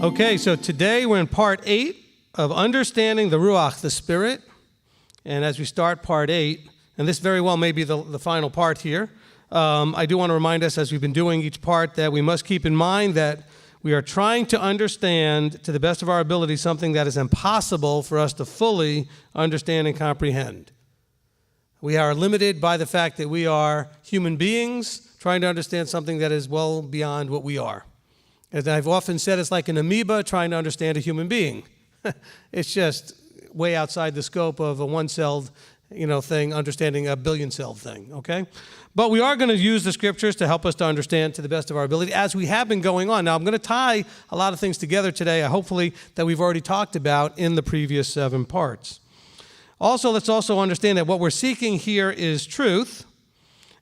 Okay, so today we're in part 8 of Understanding the Ruach, the Spirit. And as we start part 8, and this very well may be the final part here, I do want to remind us, as we've been doing each part, that we must keep in mind that we are trying to understand, to the best of our ability, something that is impossible for us to fully understand and comprehend. We are limited by the fact that we are human beings trying to understand something that is well beyond what we are. As I've often said, it's like an amoeba trying to understand a human being. It's just way outside the scope of a one-celled, thing, understanding a billion-celled thing, okay? But we are going to use the scriptures to help us to understand to the best of our ability, as we have been going on. Now, I'm going to tie a lot of things together today, hopefully, that we've already talked about in the previous 7 parts. Also, let's also understand that what we're seeking here is truth,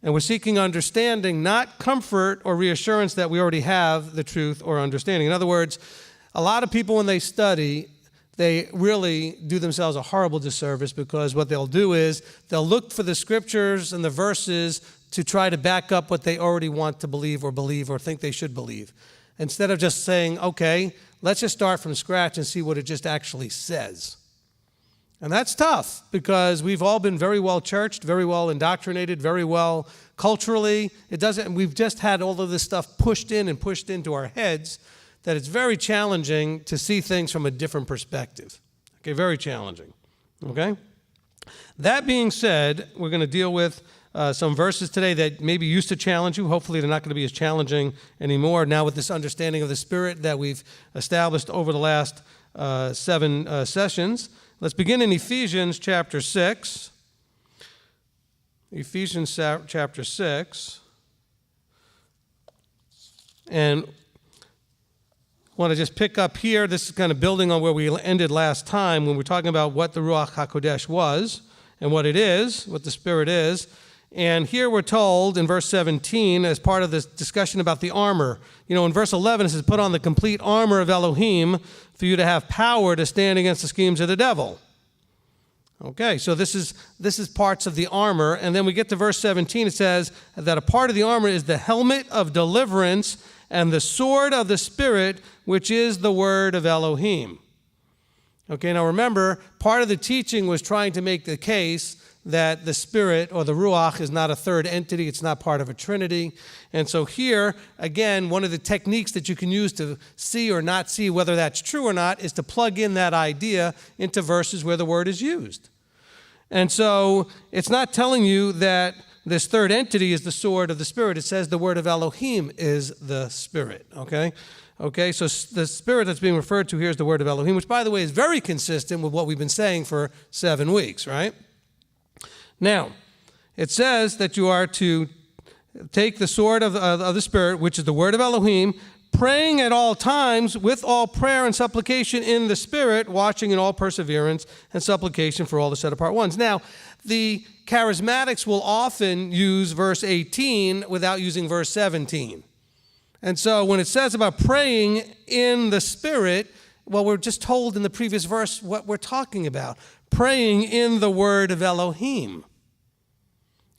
and we're seeking understanding, not comfort or reassurance that we already have the truth or understanding. In other words, a lot of people, when they study, they really do themselves a horrible disservice, because what they'll do is they'll look for the scriptures and the verses to try to back up what they already want to believe or think they should believe, instead of just saying, okay, let's just start from scratch and see what it just actually says. And that's tough, because we've all been very well churched, very well indoctrinated, very well culturally. We've just had all of this stuff pushed into our heads, that it's very challenging to see things from a different perspective. Okay, very challenging. Okay? That being said, we're going to deal with some verses today that maybe used to challenge you. Hopefully they're not going to be as challenging anymore now, with this understanding of the Spirit that we've established over the last 7 sessions. Let's begin in Ephesians chapter 6. Ephesians chapter 6. And I want to just pick up here. This is kind of building on where we ended last time, when we were talking about what the Ruach HaKodesh was and what it is, what the Spirit is. And here we're told in verse 17, as part of this discussion about the armor, in verse 11 it says, put on the complete armor of Elohim for you to have power to stand against the schemes of the devil. Okay, so this is parts of the armor. And then we get to verse 17, it says that a part of the armor is the helmet of deliverance and the sword of the Spirit, which is the word of Elohim. Okay, now remember, part of the teaching was trying to make the case that the Spirit, or the Ruach, is not a third entity. It's not part of a Trinity. And so here, again, one of the techniques that you can use to see or not see whether that's true or not is to plug in that idea into verses where the word is used. And so it's not telling you that this third entity is the sword of the Spirit. It says the word of Elohim is the Spirit, okay? Okay, so the Spirit that's being referred to here is the word of Elohim, which, by the way, is very consistent with what we've been saying for 7 weeks, right? Now, it says that you are to take the sword of the Spirit, which is the word of Elohim, praying at all times with all prayer and supplication in the Spirit, watching in all perseverance and supplication for all the set-apart ones. Now, the charismatics will often use verse 18 without using verse 17. And so when it says about praying in the Spirit, well, we're just told in the previous verse what we're talking about. Praying in the word of Elohim.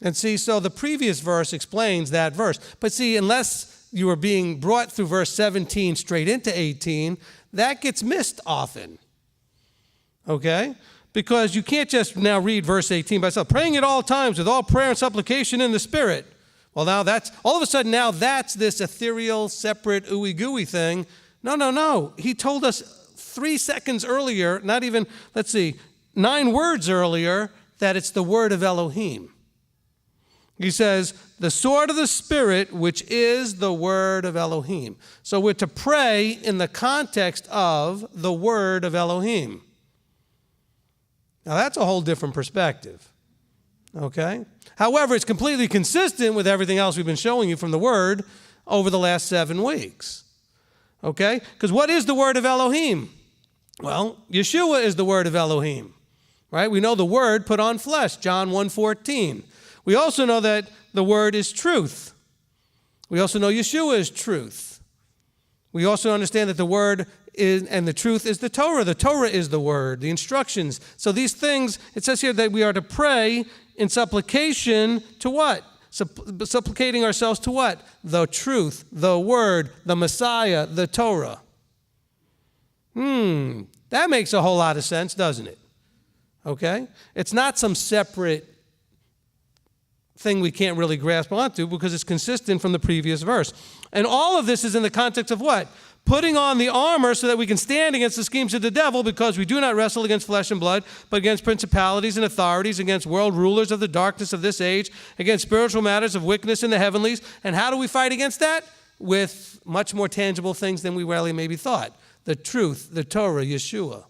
And see, so the previous verse explains that verse. But see, unless you are being brought through verse 17 straight into 18, that gets missed often. Okay? Because you can't just now read verse 18 by itself. Praying at all times with all prayer and supplication in the Spirit. Well, now that's, all of a sudden now that's this ethereal, separate, ooey-gooey thing. No. He told us 3 seconds earlier, 9 words earlier, that it's the word of Elohim. He says, the sword of the Spirit, which is the word of Elohim. So we're to pray in the context of the word of Elohim. Now that's a whole different perspective. Okay? However, it's completely consistent with everything else we've been showing you from the word over the last 7 weeks. Okay? Because what is the word of Elohim? Well, Yeshua is the word of Elohim. Right? We know the word put on flesh, John 1:14. We also know that the word is truth. We also know Yeshua is truth. We also understand that the word is, and the truth is the Torah. The Torah is the word, the instructions. So these things, it says here that we are to pray in supplication to what? Supplicating ourselves to what? The truth, the word, the Messiah, the Torah. That makes a whole lot of sense, doesn't it? Okay? It's not some separate thing we can't really grasp onto because it's consistent from the previous verse. And all of this is in the context of what? Putting on the armor so that we can stand against the schemes of the devil, because we do not wrestle against flesh and blood, but against principalities and authorities, against world rulers of the darkness of this age, against spiritual matters of wickedness in the heavenlies. And how do we fight against that? With much more tangible things than we really maybe thought. The truth, the Torah, Yeshua.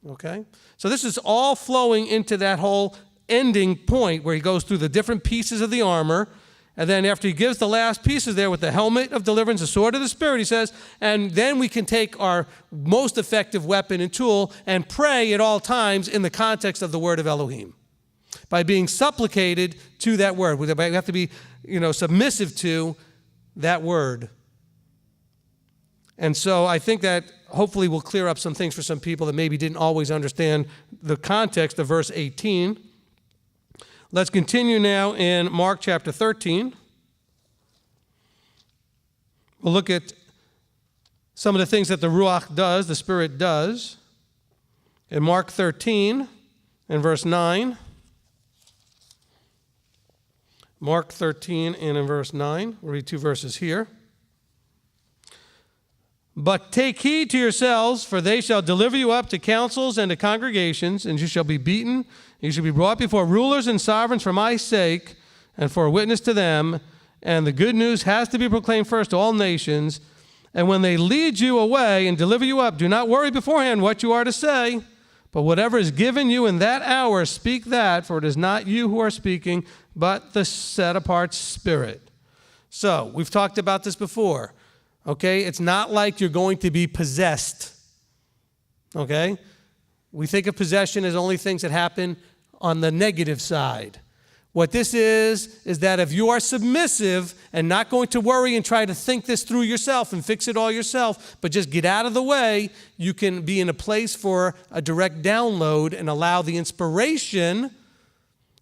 Okay? So this is all flowing into that whole ending point where he goes through the different pieces of the armor. And then after he gives the last pieces there with the helmet of deliverance, the sword of the Spirit, he says, and then we can take our most effective weapon and tool and pray at all times in the context of the word of Elohim. By being supplicated to that word. We have to be, submissive to that word. And so I think that hopefully will clear up some things for some people that maybe didn't always understand the context of verse 18. Let's continue now in Mark chapter 13. We'll look at some of the things that the Ruach does, the Spirit does. In Mark 13 and verse 9. Mark 13 and in verse 9. We'll read two verses here. But take heed to yourselves, for they shall deliver you up to councils and to congregations, and you shall be beaten. You shall be brought before rulers and sovereigns for my sake, and for a witness to them. And the good news has to be proclaimed first to all nations. And when they lead you away and deliver you up, do not worry beforehand what you are to say, but whatever is given you in that hour, speak that, for it is not you who are speaking, but the set-apart Spirit. So, we've talked about this before. Okay, it's not like you're going to be possessed. Okay? We think of possession as only things that happen on the negative side. What this is that if you are submissive and not going to worry and try to think this through yourself and fix it all yourself, but just get out of the way, you can be in a place for a direct download and allow the inspiration,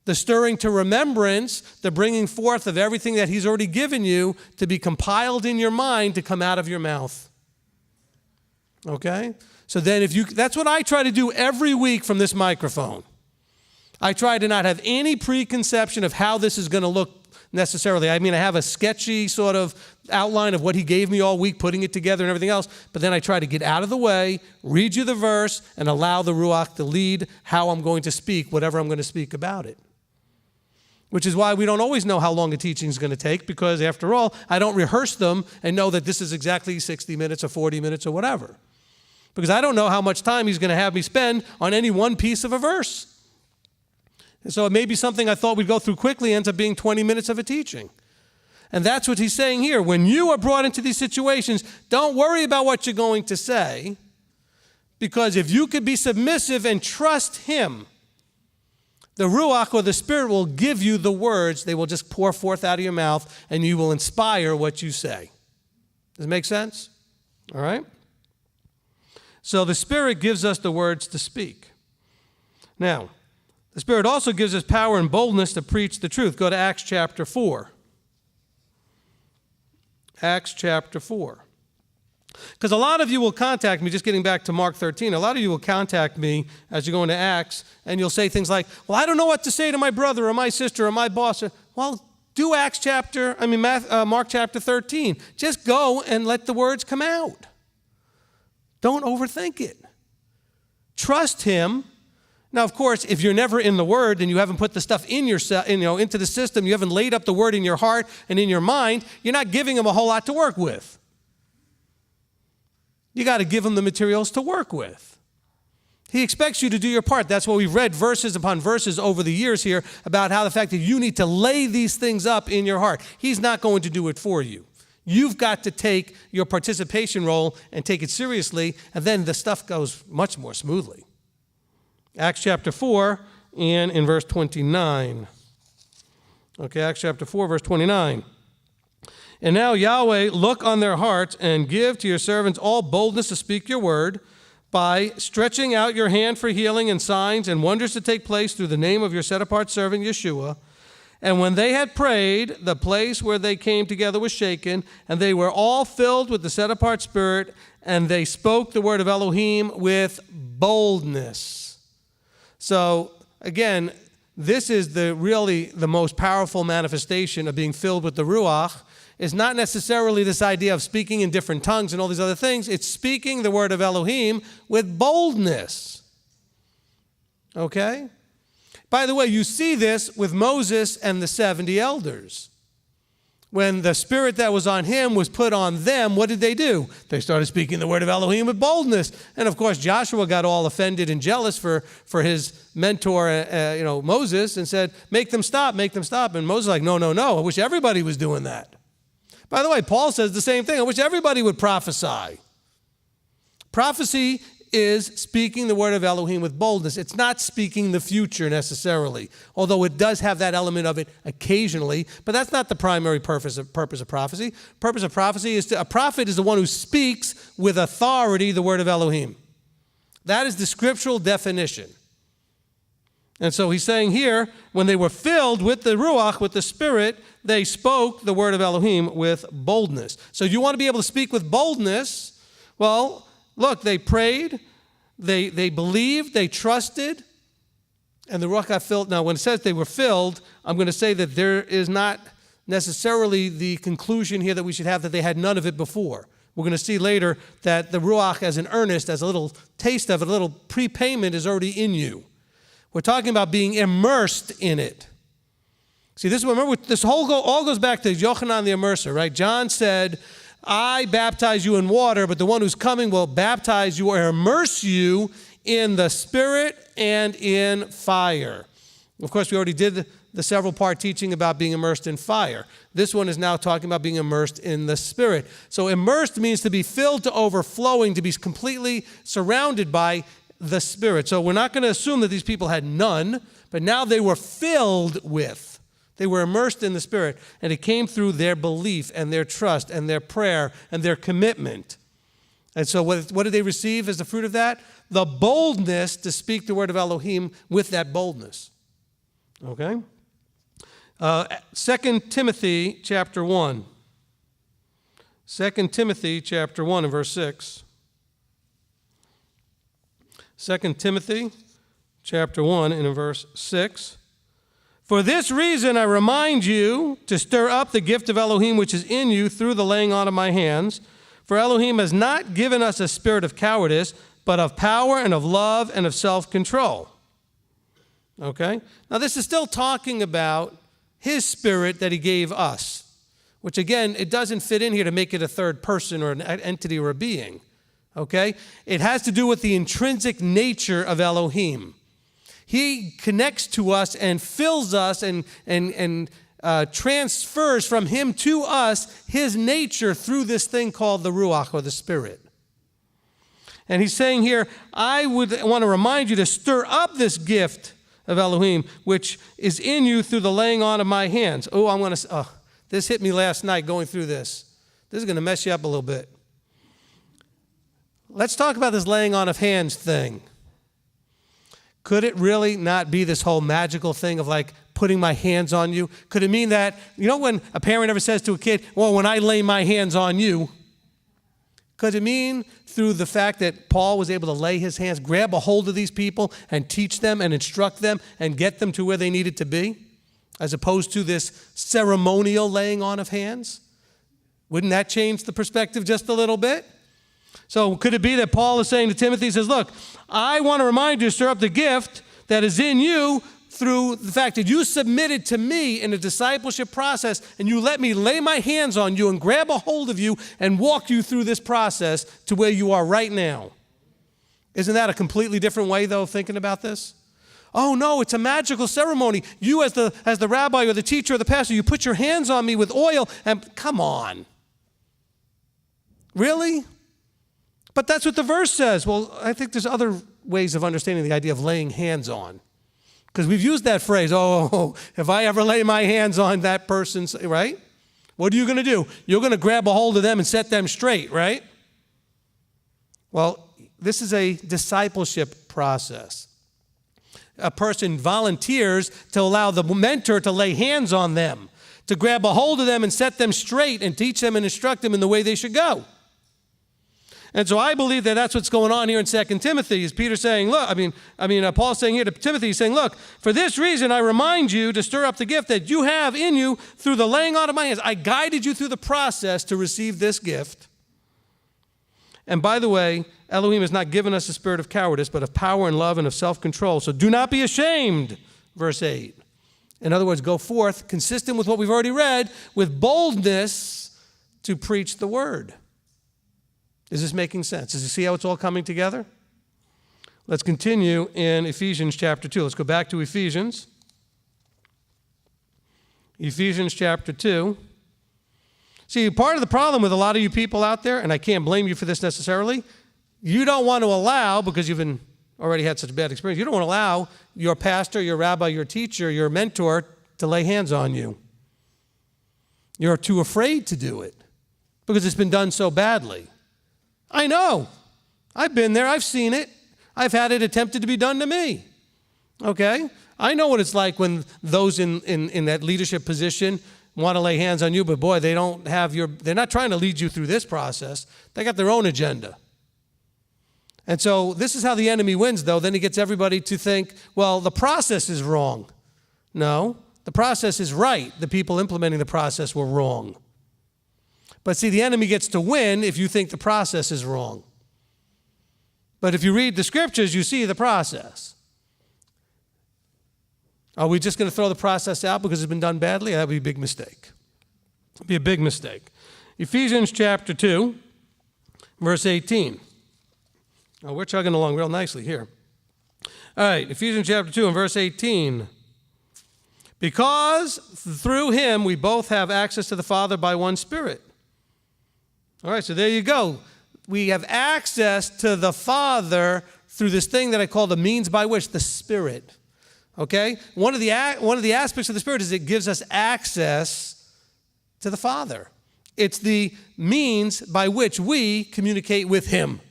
the stirring to remembrance, the bringing forth of everything that he's already given you to be compiled in your mind to come out of your mouth. Okay? So then that's what I try to do every week from this microphone. I try to not have any preconception of how this is going to look necessarily. I mean, I have a sketchy sort of outline of what he gave me all week, putting it together and everything else, but then I try to get out of the way, read you the verse, and allow the Ruach to lead how I'm going to speak, whatever I'm going to speak about it. Which is why we don't always know how long a teaching is going to take, because after all, I don't rehearse them and know that this is exactly 60 minutes or 40 minutes or whatever. Because I don't know how much time he's going to have me spend on any one piece of a verse. And so it may be something I thought we'd go through quickly ends up being 20 minutes of a teaching. And that's what he's saying here. When you are brought into these situations, don't worry about what you're going to say, because if you could be submissive and trust him, the Ruach or the Spirit will give you the words. They will just pour forth out of your mouth, and you will inspire what you say. Does it make sense? All right? So the Spirit gives us the words to speak. Now, the Spirit also gives us power and boldness to preach the truth. Go to Acts chapter 4. Acts chapter 4. Because a lot of you will contact me, just getting back to Mark 13, a lot of you will contact me as you go into Acts, and you'll say things like, well, I don't know what to say to my brother or my sister or my boss. Well, do Mark chapter 13. Just go and let the words come out. Don't overthink it. Trust him. Now, of course, if you're never in the Word and you haven't put the stuff in yourself, into the system, you haven't laid up the Word in your heart and in your mind, you're not giving him a whole lot to work with. You got to give him the materials to work with. He expects you to do your part. That's why we've read verses upon verses over the years here about how the fact that you need to lay these things up in your heart. He's not going to do it for you. You've got to take your participation role and take it seriously, and then the stuff goes much more smoothly. Acts chapter 4 and in verse 29. Okay, Acts chapter 4, verse 29. And now, Yahweh, look on their hearts and give to your servants all boldness to speak your word by stretching out your hand for healing and signs and wonders to take place through the name of your set-apart servant Yeshua. And when they had prayed, the place where they came together was shaken, and they were all filled with the set-apart spirit, and they spoke the word of Elohim with boldness. So, again, this is really the most powerful manifestation of being filled with the Ruach. It's not necessarily this idea of speaking in different tongues and all these other things. It's speaking the word of Elohim with boldness. Okay? By the way, you see this with Moses and the 70 elders. When the spirit that was on him was put on them, what did they do? They started speaking the word of Elohim with boldness. And of course, Joshua got all offended and jealous for his mentor, Moses, and said, make them stop, make them stop. And Moses was like, no, I wish everybody was doing that. By the way, Paul says the same thing. I wish everybody would prophesy. Prophecy is speaking the word of Elohim with boldness. It's not speaking the future necessarily, although it does have that element of it occasionally, but that's not the primary purpose of prophecy. Purpose of prophecy is a prophet is the one who speaks with authority the word of Elohim. That is the scriptural definition. And so he's saying here, when they were filled with the Ruach, with the Spirit, they spoke the word of Elohim with boldness. So you want to be able to speak with boldness? Well, look, they prayed, they believed, they trusted, and the Ruach got filled. Now, when it says they were filled, I'm going to say that there is not necessarily the conclusion here that we should have that they had none of it before. We're going to see later that the Ruach as an earnest, as a little taste of it, a little prepayment is already in you. We're talking about being immersed in it. See, remember, this all goes back to Yochanan the Immerser, right? John said, I baptize you in water, but the one who's coming will baptize you or immerse you in the Spirit and in fire. Of course, we already did the several-part teaching about being immersed in fire. This one is now talking about being immersed in the Spirit. So immersed means to be filled to overflowing, to be completely surrounded by the Spirit. So we're not going to assume that these people had none, but now they were filled with. They were immersed in the Spirit, and it came through their belief and their trust and their prayer and their commitment. And so what did they receive as the fruit of that? The boldness to speak the word of Elohim with that boldness. Okay? 2 Timothy chapter 1. 2 Timothy chapter 1 and verse 6. 2 Timothy chapter 1 and in verse 6. For this reason I remind you to stir up the gift of Elohim which is in you through the laying on of my hands. For Elohim has not given us a spirit of cowardice, but of power and of love and of self-control. Okay? Now this is still talking about his spirit that he gave us, which again, it doesn't fit in here to make it a third person or an entity or a being. Okay? It has to do with the intrinsic nature of Elohim. He connects to us and fills us and transfers from him to us his nature through this thing called the Ruach or the Spirit. And he's saying here, I would want to remind you to stir up this gift of Elohim, which is in you through the laying on of my hands. This hit me last night going through this. This is going to mess you up a little bit. Let's talk about this laying on of hands thing. Could it really not be this whole magical thing of like putting my hands on you? Could it mean that, when a parent ever says to a kid, well, when I lay my hands on you, could it mean through the fact that Paul was able to lay his hands, grab a hold of these people and teach them and instruct them and get them to where they needed to be, as opposed to this ceremonial laying on of hands? Wouldn't that change the perspective just a little bit? So could it be that Paul is saying to Timothy, he says, look, I want to remind you to stir up the gift that is in you through the fact that you submitted to me in a discipleship process and you let me lay my hands on you and grab a hold of you and walk you through this process to where you are right now. Isn't that a completely different way, though, of thinking about this? Oh, no, it's a magical ceremony. You as the rabbi or the teacher or the pastor, you put your hands on me with oil and come on. Really? But that's what the verse says. Well, I think there's other ways of understanding the idea of laying hands on. Because we've used that phrase, if I ever lay my hands on that person's, right? What are you going to do? You're going to grab a hold of them and set them straight, right? Well, this is a discipleship process. a person volunteers to allow the mentor to lay hands on them, to grab a hold of them and set them straight and teach them and instruct them in the way they should go. And so I believe that that's what's going on here in 2 Timothy, is Peter saying, look, Paul's saying here to Timothy, he's saying, look, for this reason I remind you to stir up the gift that you have in you through the laying on of my hands. I guided you through the process to receive this gift. And by the way, Elohim has not given us a spirit of cowardice, but of power and love and of self-control. So do not be ashamed, verse 8. In other words, go forth, consistent with what we've already read, with boldness to preach the word. Is this making sense? Does you see how it's all coming together? Let's continue in Ephesians chapter 2. Let's go back to Ephesians. Ephesians chapter 2. See, part of the problem with a lot of you people out there, and I can't blame you for this necessarily, you don't want to allow, because you've already had such a bad experience, you don't want to allow your pastor, your rabbi, your teacher, your mentor to lay hands on you. You're too afraid to do it because it's been done so badly. I know. I've been there. I've seen it. I've had it attempted to be done to me. Okay? I know what it's like when those in that leadership position want to lay hands on you, but boy, they're not trying to lead you through this process. They got their own agenda. And so this is how the enemy wins, though. Then he gets everybody to think, well, the process is wrong. No, the process is right. The people implementing the process were wrong. But see, the enemy gets to win if you think the process is wrong. But if you read the scriptures, you see the process. Are we just going to throw the process out because it's been done badly? That would be a big mistake. It would be a big mistake. Ephesians chapter 2, verse 18. Oh, we're chugging along real nicely here. All right, Ephesians chapter 2 and verse 18. Because through him we both have access to the Father by one Spirit. All right, so there you go. We have access to the Father through this thing that I call the means by which, the Spirit. Okay? One of the aspects of the Spirit is it gives us access to the Father. It's the means by which we communicate with him.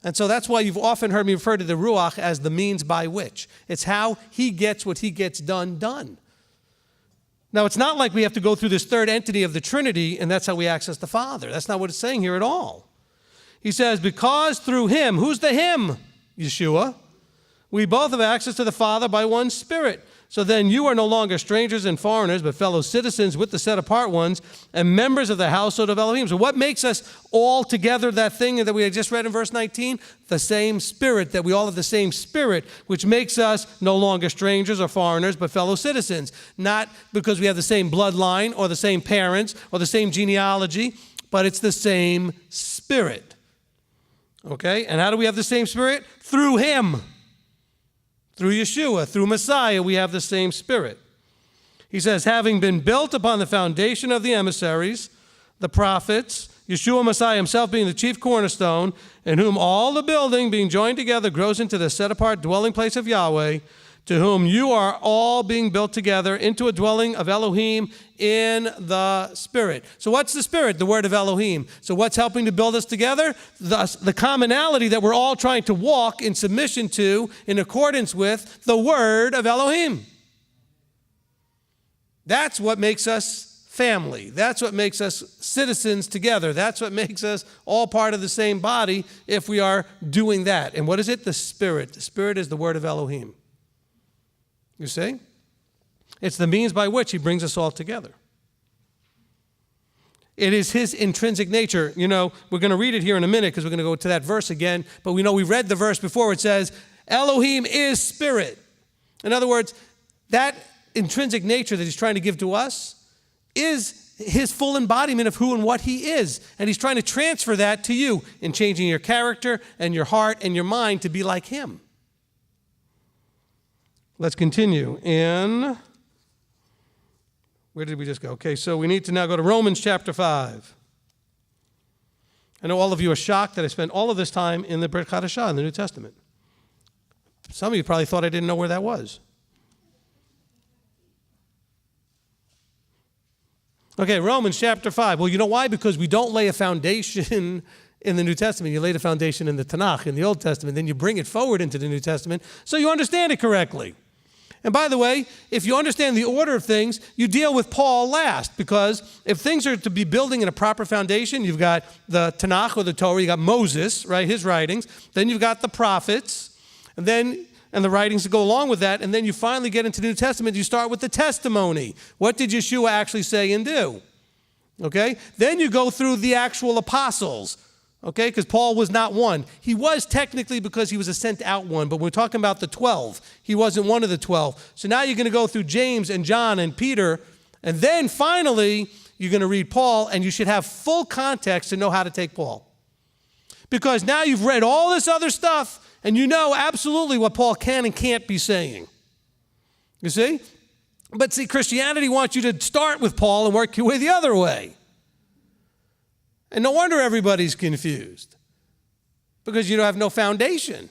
And so that's why you've often heard me refer to the Ruach as the means by which. It's how he gets what he gets done. Now, it's not like we have to go through this third entity of the Trinity, and that's how we access the Father. That's not what it's saying here at all. He says, because through him, who's the him? Yeshua. We both have access to the Father by one Spirit. So then you are no longer strangers and foreigners, but fellow citizens with the set-apart ones and members of the household of Elohim. So what makes us all together, that thing that we had just read in verse 19? The same Spirit, that we all have the same Spirit, which makes us no longer strangers or foreigners, but fellow citizens. Not because we have the same bloodline or the same parents or the same genealogy, but it's the same Spirit. Okay? And how do we have the same Spirit? Through him. Through Yeshua, through Messiah, we have the same Spirit. He says, having been built upon the foundation of the emissaries, the prophets, Yeshua Messiah himself being the chief cornerstone, in whom all the building being joined together grows into the set-apart dwelling place of Yahweh, to whom you are all being built together into a dwelling of Elohim in the Spirit. So what's the Spirit? The word of Elohim. So what's helping to build us together? The commonality that we're all trying to walk in submission to, in accordance with the word of Elohim. That's what makes us family. That's what makes us citizens together. That's what makes us all part of the same body if we are doing that. And what is it? The Spirit. The Spirit is the word of Elohim. You see? It's the means by which he brings us all together. It is his intrinsic nature. You know, we're going to read it here in a minute because we're going to go to that verse again. But we know we read the verse before. It says, Elohim is Spirit. In other words, that intrinsic nature that he's trying to give to us is his full embodiment of who and what he is. And he's trying to transfer that to you in changing your character and your heart and your mind to be like him. Let's continue in, where did we just go? Okay, so we need to now go to Romans chapter 5. I know all of you are shocked that I spent all of this time in the Brit Chadashah in the New Testament. Some of you probably thought I didn't know where that was. Okay, Romans chapter 5. Well, you know why? Because we don't lay a foundation in the New Testament. You lay the foundation in the Tanakh, in the Old Testament. Then you bring it forward into the New Testament so you understand it correctly. And by the way, if you understand the order of things, you deal with Paul last, because if things are to be building in a proper foundation, you've got the Tanakh or the Torah, you got Moses, right, his writings, then you've got the prophets, and the writings that go along with that, and then you finally get into the New Testament, you start with the testimony. What did Yeshua actually say and do? Okay? Then you go through the actual apostles. Okay, because Paul was not one. He was technically because he was a sent out one, but we're talking about the 12. He wasn't one of the 12. So now you're going to go through James and John and Peter, and then finally you're going to read Paul, and you should have full context to know how to take Paul. Because now you've read all this other stuff, and you know absolutely what Paul can and can't be saying. You see? But see, Christianity wants you to start with Paul and work your way the other way. And no wonder everybody's confused, because you don't have no foundation.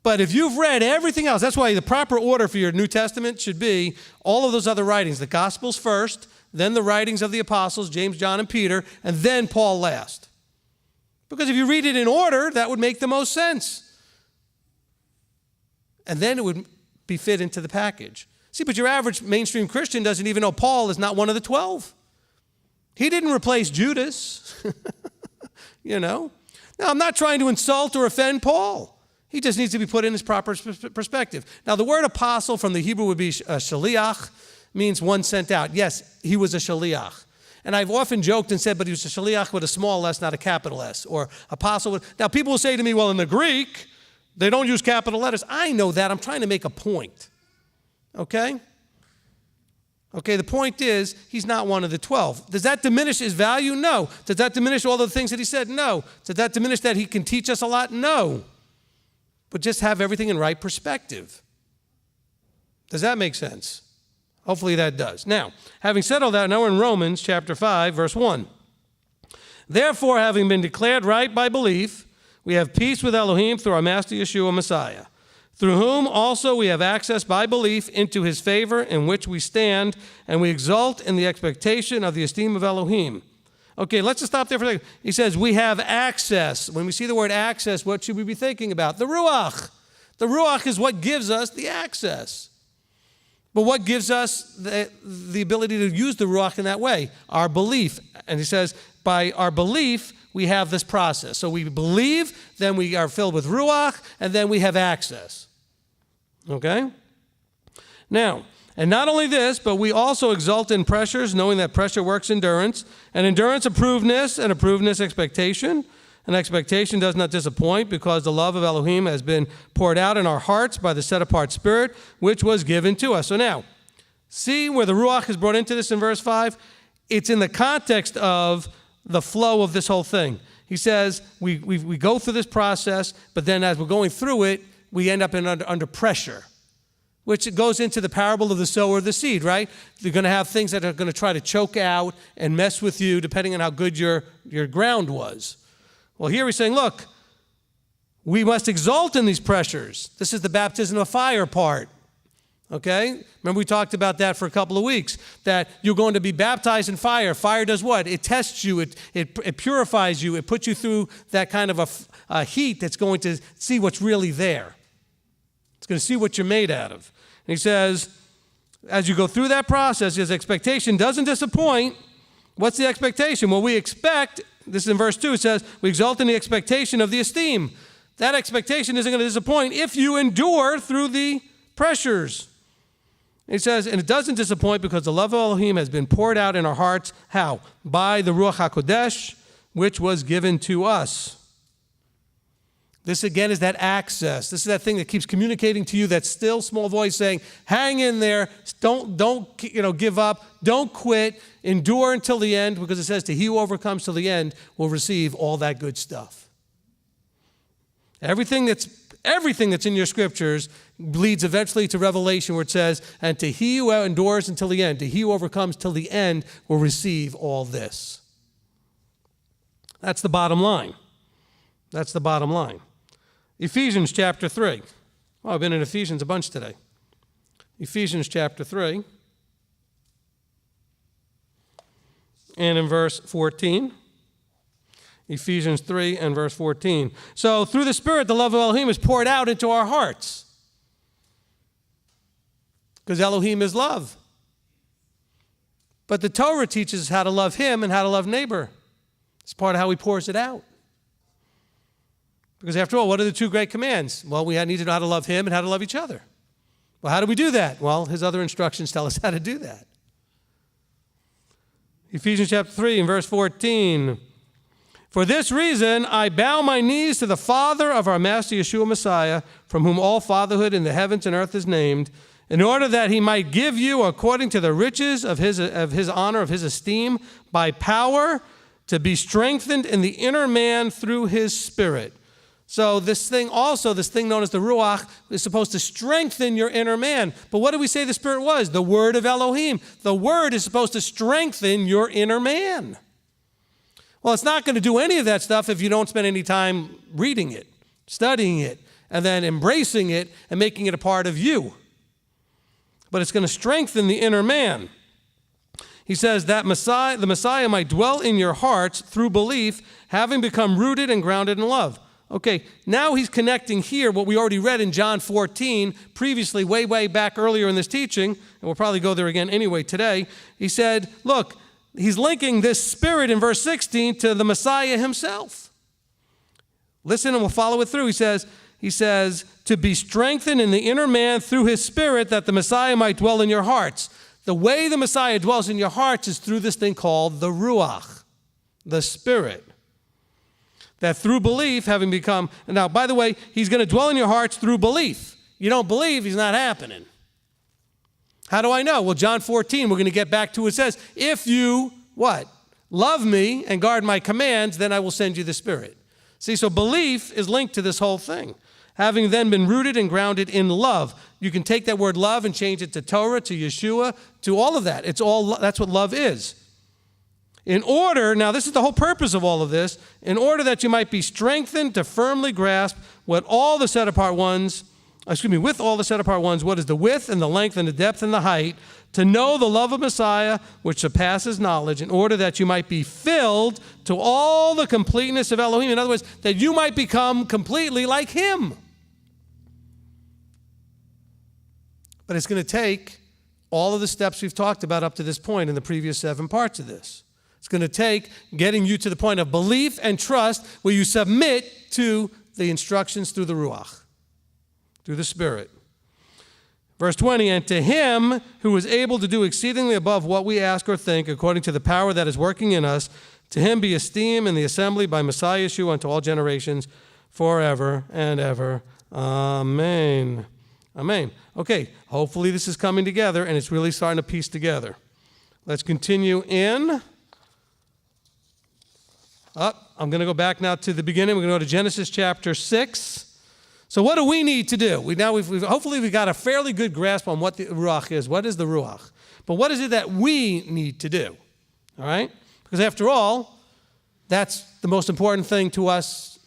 But if you've read everything else, that's why the proper order for your New Testament should be all of those other writings. The Gospels first, then the writings of the apostles, James, John, and Peter, and then Paul last. Because if you read it in order, that would make the most sense. And then it would be fit into the package. See, but your average mainstream Christian doesn't even know Paul is not one of the 12. He didn't replace Judas, you know. Now, I'm not trying to insult or offend Paul. He just needs to be put in his proper perspective. Now, the word apostle from the Hebrew would be shaliach, means one sent out. Yes, he was a shaliach. And I've often joked and said, but he was a shaliach with a small s, not a capital S, or apostle with... Now, people will say to me, well, in the Greek, they don't use capital letters. I know that. I'm trying to make a point, okay? Okay, the point is, he's not one of the 12. Does that diminish his value? No. Does that diminish all the things that he said? No. Does that diminish that he can teach us a lot? No. But just have everything in right perspective. Does that make sense? Hopefully that does. Now, having said all that, now we're in Romans chapter 5, verse 1. Therefore, having been declared right by belief, we have peace with Elohim through our Master Yeshua Messiah, through whom also we have access by belief into his favor, in which we stand, and we exult in the expectation of the esteem of Elohim. Okay, let's just stop there for a second. He says we have access. When we see the word access, what should we be thinking about? The Ruach. The Ruach is what gives us the access. But what gives us the ability to use the Ruach in that way? Our belief. And he says, by our belief, we have this process. So we believe, then we are filled with Ruach, and then we have access. Okay? Now, and not only this, but we also exult in pressures, knowing that pressure works endurance, and endurance approvedness, and approvedness expectation. And expectation does not disappoint, because the love of Elohim has been poured out in our hearts by the set-apart Spirit, which was given to us. So now, see where the Ruach is brought into this in verse 5? It's in the context of the flow of this whole thing. He says we go through this process, but then as we're going through it, we end up under pressure, which goes into the parable of the sower of the seed, right? You're going to have things that are going to try to choke out and mess with you depending on how good your ground was. Well, here he's saying, look, we must exult in these pressures. This is the baptism of fire part. Okay? Remember we talked about that for a couple of weeks, that you're going to be baptized in fire. Fire does what? It tests you. It purifies you. It puts you through that kind of a heat that's going to see what's really there. It's going to see what you're made out of. And he says, as you go through that process, his expectation doesn't disappoint. What's the expectation? Well, we expect, this is in verse 2, it says, we exult in the expectation of the esteem. That expectation isn't going to disappoint if you endure through the pressures. It says, and it doesn't disappoint because the love of Elohim has been poured out in our hearts. How? By the Ruach HaKodesh, which was given to us. This again is that access. This is that thing that keeps communicating to you, that still small voice saying, hang in there, don't give up, don't quit, endure until the end, because it says to he who overcomes till the end will receive all that good stuff. Everything that's in your scriptures leads eventually to Revelation, where it says, and to he who endures until the end, to he who overcomes till the end will receive all this. That's the bottom line. That's the bottom line. Ephesians chapter 3. Well, I've been in Ephesians a bunch today. Ephesians chapter 3. And in verse 14, Ephesians 3 and verse 14. So through the Spirit, the love of Elohim is poured out into our hearts. Because Elohim is love. But the Torah teaches us how to love him and how to love neighbor. It's part of how he pours it out. Because after all, what are the two great commands? Well, we need to know how to love him and how to love each other. Well, how do we do that? Well, his other instructions tell us how to do that. Ephesians chapter 3 and verse 14. For this reason, I bow my knees to the Father of our Master Yeshua Messiah, from whom all fatherhood in the heavens and earth is named, in order that he might give you, according to the riches of his honor, of his esteem, by power, to be strengthened in the inner man through his Spirit. So this thing known as the Ruach, is supposed to strengthen your inner man. But what did we say the Spirit was? The Word of Elohim. The Word is supposed to strengthen your inner man. Well, it's not going to do any of that stuff if you don't spend any time reading it, studying it, and then embracing it and making it a part of you. But it's going to strengthen the inner man. He says that the Messiah might dwell in your hearts through belief, having become rooted and grounded in love. Okay, now he's connecting here what we already read in John 14, previously, way back earlier in this teaching, and we'll probably go there again anyway today. He said, look, he's linking this Spirit in verse 16 to the Messiah himself. Listen and we'll follow it through. He says, to be strengthened in the inner man through his Spirit, that the Messiah might dwell in your hearts. The way the Messiah dwells in your hearts is through this thing called the Ruach, the Spirit. That through belief, having become, now, by the way, he's going to dwell in your hearts through belief. You don't believe, he's not happening. How do I know? Well, John 14, we're going to get back to it. It says, if you, what? Love me and guard my commands, then I will send you the Spirit. See, so belief is linked to this whole thing. Having then been rooted and grounded in love. You can take that word love and change it to Torah, to Yeshua, to all of that. That's what love is. In order, now this is the whole purpose of all of this, in order that you might be strengthened to firmly grasp with all the set apart ones, what is the width and the length and the depth and the height, to know the love of Messiah, which surpasses knowledge, in order that you might be filled to all the completeness of Elohim. In other words, that you might become completely like him. But it's going to take all of the steps we've talked about up to this point in the previous 7 parts of this. It's going to take getting you to the point of belief and trust where you submit to the instructions through the Ruach, through the Spirit. Verse 20, and to him who is able to do exceedingly above what we ask or think, according to the power that is working in us, to him be esteem in the assembly by Messiah Yeshua unto all generations, forever and ever. Amen. Amen. Okay, hopefully this is coming together and it's really starting to piece together. Let's continue in. I'm going to go back now to the beginning. We're going to go to Genesis chapter 6. So what do we need to do? Hopefully we've got a fairly good grasp on what the Ruach is. What is the Ruach? But what is it that we need to do? All right? Because after all, that's the most important thing to us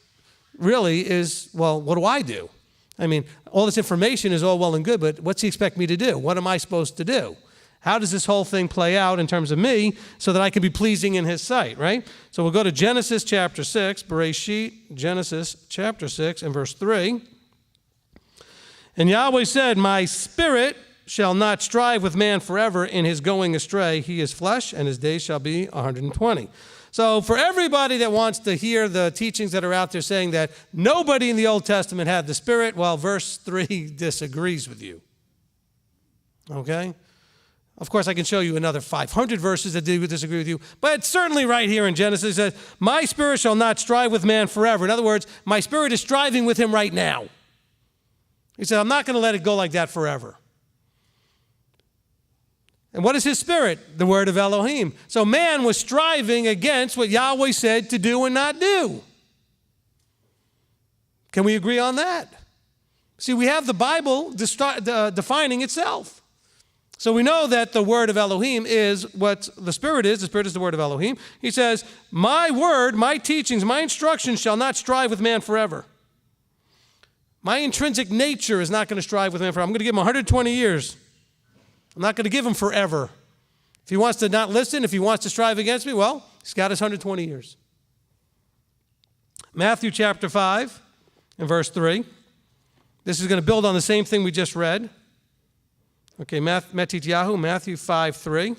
really is, well, what do I do? I mean, all this information is all well and good, but what's he expect me to do? What am I supposed to do? How does this whole thing play out in terms of me so that I can be pleasing in his sight, right? So we'll go to Genesis chapter 6, Bereshit, Genesis chapter 6 and verse 3. And Yahweh said, my spirit shall not strive with man forever in his going astray. He is flesh, and his days shall be 120. So for everybody that wants to hear the teachings that are out there saying that nobody in the Old Testament had the Spirit, well, verse 3 disagrees with you. Okay? Of course, I can show you another 500 verses that disagree with you, but certainly right here in Genesis it says, my spirit shall not strive with man forever. In other words, my spirit is striving with him right now. He said, I'm not going to let it go like that forever. And what is his spirit? The word of Elohim. So man was striving against what Yahweh said to do and not do. Can we agree on that? See, we have the Bible defining itself. So we know that the word of Elohim is what the Spirit is. The Spirit is the word of Elohim. He says, my word, my teachings, my instructions shall not strive with man forever. My intrinsic nature is not going to strive with man forever. I'm going to give him 120 years. I'm not going to give him forever. If he wants to not listen, if he wants to strive against me, well, he's got his 120 years. Matthew chapter 5 and verse 3. This is going to build on the same thing we just read. Okay, Matthew 5:3.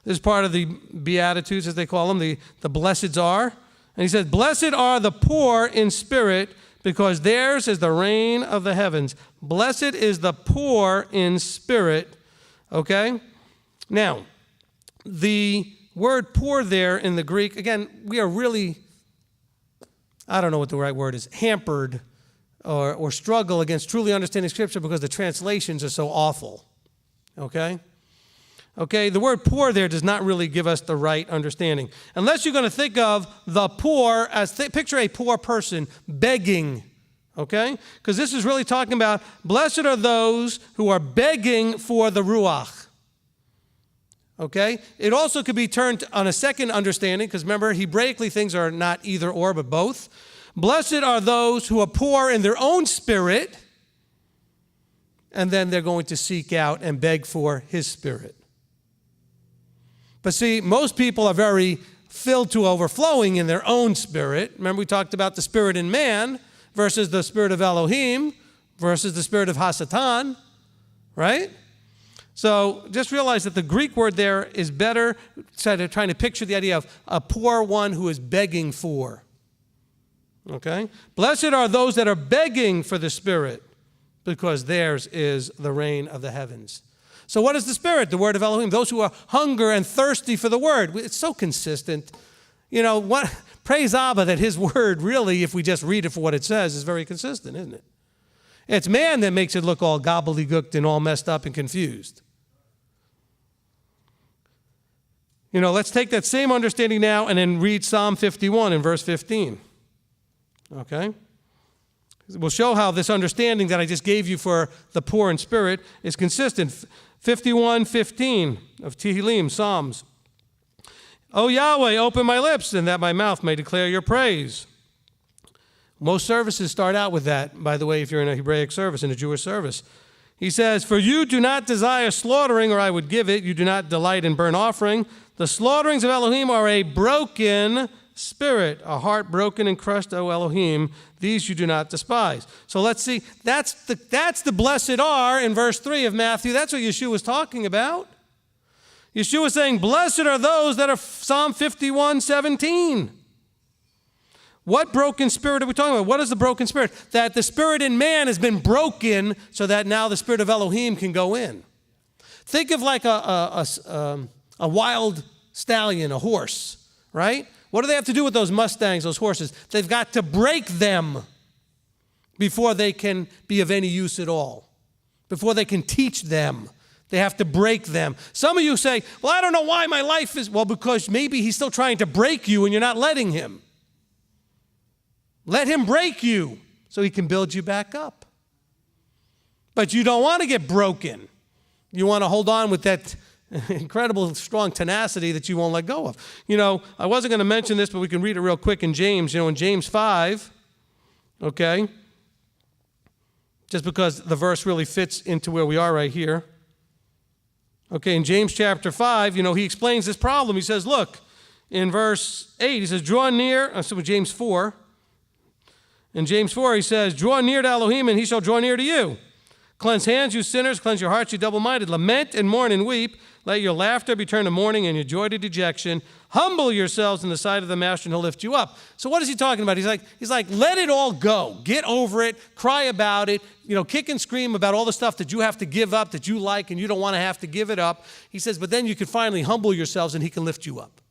This is part of the Beatitudes, as they call them, the blesseds are. And he says, blessed are the poor in spirit, because theirs is the reign of the heavens. Blessed is the poor in spirit. Okay? Now, the word poor there in the Greek, again, we are really, I don't know what the right word is, hampered or struggle against truly understanding Scripture because the translations are so awful. Okay? Okay, the word poor there does not really give us the right understanding. Unless you're going to think of the poor as, picture a poor person begging, okay? Because this is really talking about, blessed are those who are begging for the Ruach. Okay? It also could be turned on a second understanding, because remember, Hebraically things are not either or, but both. Blessed are those who are poor in their own spirit, and then they're going to seek out and beg for His Spirit. But see, most people are very filled to overflowing in their own spirit. Remember, we talked about the spirit in man versus the spirit of Elohim versus the spirit of Hasatan, right? So just realize that the Greek word there is better, trying to picture the idea of a poor one who is begging for. Okay? Blessed are those that are begging for the Spirit, because theirs is the reign of the heavens. So what is the Spirit? The word of Elohim. Those who are hunger and thirsty for the word. It's so consistent. You know, praise Abba that His word really, if we just read it for what it says, is very consistent, isn't it? It's man that makes it look all gobbledygooked and all messed up and confused. You know, let's take that same understanding now and then read Psalm 51 in verse 15. Okay? We'll show how this understanding that I just gave you for the poor in spirit is consistent. 51:15 of Tehillim, Psalms. O Yahweh, open my lips, and that my mouth may declare your praise. Most services start out with that, by the way, if you're in a Hebraic service, in a Jewish service. He says, for you do not desire slaughtering, or I would give it. You do not delight in burnt offering. The slaughterings of Elohim are a broken spirit, a heart broken and crushed, O Elohim, these you do not despise. So let's see, that's the blessed are in verse 3 of Matthew. That's what Yeshua was talking about. Yeshua was saying, blessed are those that are Psalm 51:17. What broken spirit are we talking about? What is the broken spirit? That the spirit in man has been broken so that now the spirit of Elohim can go in. Think of like a wild stallion, a horse, right? What do they have to do with those Mustangs, those horses? They've got to break them before they can be of any use at all, before they can teach them. They have to break them. Some of you say, well, I don't know why my life is, well, because maybe he's still trying to break you and you're not letting him. Let him break you so he can build you back up. But you don't want to get broken. You want to hold on with that incredible strong tenacity that you won't let go of. You know, I wasn't going to mention this, but we can read it real quick in James. You know, in James 5, okay, just because the verse really fits into where we are right here. Okay, in James chapter 5, you know, he explains this problem. He says, look, in verse 8, he says, draw near, so James 4. In James 4, he says, draw near to Elohim, and he shall draw near to you. Cleanse hands, you sinners. Cleanse your hearts, you double-minded. Lament and mourn and weep. Let your laughter be turned to mourning and your joy to dejection. Humble yourselves in the sight of the Master, and he'll lift you up. So what is he talking about? He's like, let it all go. Get over it. Cry about it. You know, kick and scream about all the stuff that you have to give up, that you like, and you don't want to have to give it up. He says, but then you can finally humble yourselves, and he can lift you up.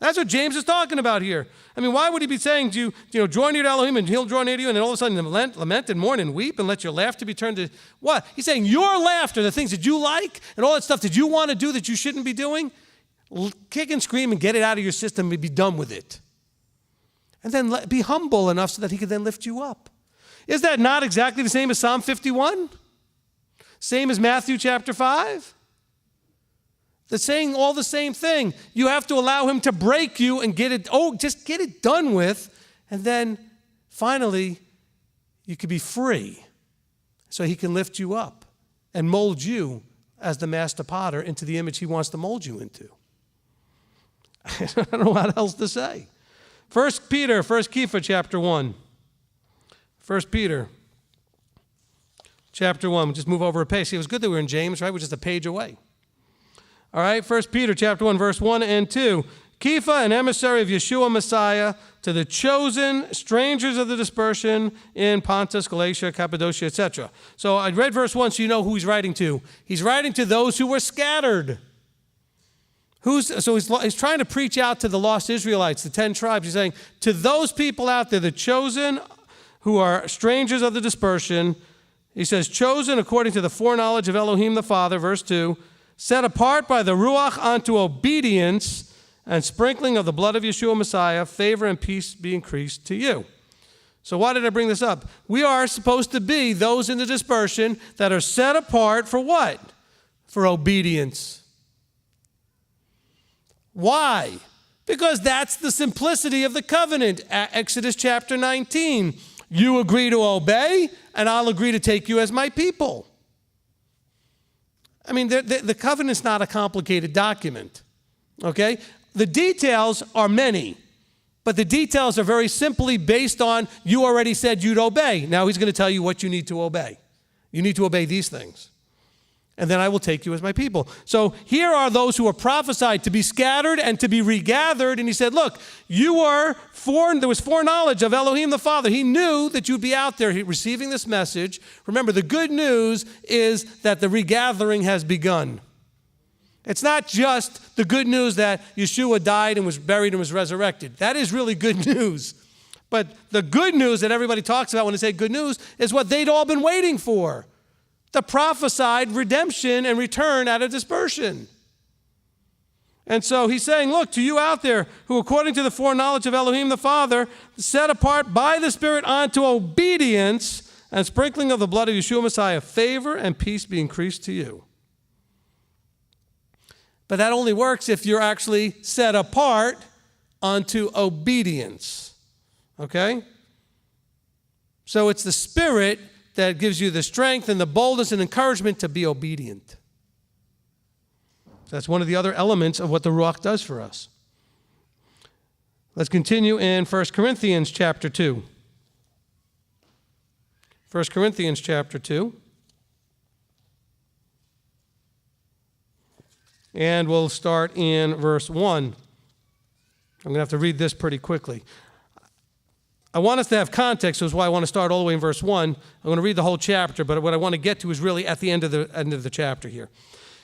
That's what James is talking about here. I mean, why would he be saying to you, draw near to Elohim and he'll draw near to you, and then all of a sudden lament and mourn and weep and let your laughter be turned to what? He's saying your laughter, the things that you like and all that stuff that you want to do that you shouldn't be doing, kick and scream and get it out of your system and be done with it. And then be humble enough so that he can then lift you up. Is that not exactly the same as Psalm 51? Same as Matthew chapter 5? They're saying all the same thing. You have to allow him to break you and just get it done with, and then finally you can be free so he can lift you up and mold you as the master potter into the image he wants to mold you into. I don't know what else to say. 1 Peter, 1 Kepha, chapter 1. 1 Peter, chapter 1. We'll just move over a page. See, it was good that we were in James, right? We're just a page away. All right, 1 Peter, chapter 1, verse 1 and 2. Kepha, an emissary of Yeshua Messiah, to the chosen strangers of the dispersion in Pontus, Galatia, Cappadocia, etc. So I read verse 1 so you know who he's writing to. He's writing to those who were scattered. So he's trying to preach out to the lost Israelites, the 10 tribes. He's saying, to those people out there, the chosen who are strangers of the dispersion, he says, chosen according to the foreknowledge of Elohim the Father, verse 2, set apart by the Ruach unto obedience and sprinkling of the blood of Yeshua Messiah, favor and peace be increased to you. So why did I bring this up? We are supposed to be those in the dispersion that are set apart for what? For obedience. Why? Because that's the simplicity of the covenant. Exodus chapter 19. You agree to obey, and I'll agree to take you as my people. I mean, the covenant's not a complicated document, okay? The details are many, but the details are very simply based on you already said you'd obey. Now he's going to tell you what you need to obey. You need to obey these things. And then I will take you as my people. So here are those who are prophesied to be scattered and to be regathered. And he said, look, there was foreknowledge of Elohim the Father. He knew that you'd be out there receiving this message. Remember, the good news is that the regathering has begun. It's not just the good news that Yeshua died and was buried and was resurrected. That is really good news. But the good news that everybody talks about when they say good news is what they'd all been waiting for. The prophesied redemption and return out of dispersion. And so he's saying, look, to you out there who according to the foreknowledge of Elohim the Father, set apart by the Spirit unto obedience and sprinkling of the blood of Yeshua Messiah, favor and peace be increased to you. But that only works if you're actually set apart unto obedience. Okay? So it's the Spirit that gives you the strength and the boldness and encouragement to be obedient. That's one of the other elements of what the Ruach does for us. Let's continue in 1 Corinthians chapter 2. 1 Corinthians chapter 2. And we'll start in verse 1. I'm going to have to read this pretty quickly. I want us to have context, so that's why I want to start all the way in verse 1. I'm going to read the whole chapter, but what I want to get to is really at the end of the chapter here.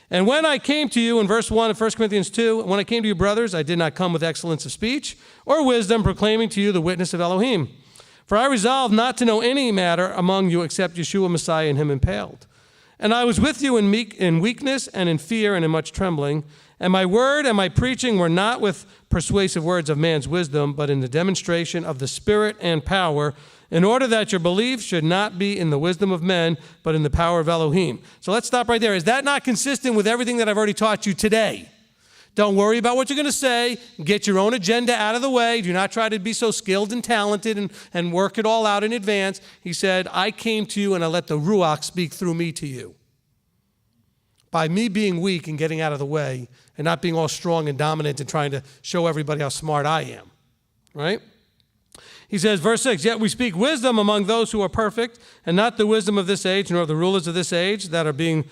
And when I came to you, in verse 1 of 1 Corinthians 2, when I came to you, brothers, I did not come with excellence of speech or wisdom, proclaiming to you the witness of Elohim. For I resolved not to know any matter among you except Yeshua Messiah and him impaled. And I was with you in weakness and in fear and in much trembling. And my word and my preaching were not with persuasive words of man's wisdom, but in the demonstration of the Spirit and power, in order that your belief should not be in the wisdom of men, but in the power of Elohim. So let's stop right there. Is that not consistent with everything that I've already taught you today? Don't worry about what you're going to say. Get your own agenda out of the way. Do not try to be so skilled and talented and work it all out in advance. He said, I came to you and I let the Ruach speak through me to you. By me being weak and getting out of the way and not being all strong and dominant and trying to show everybody how smart I am. Right? He says, verse 6, yet we speak wisdom among those who are perfect, and not the wisdom of this age, nor of the rulers of this age that are being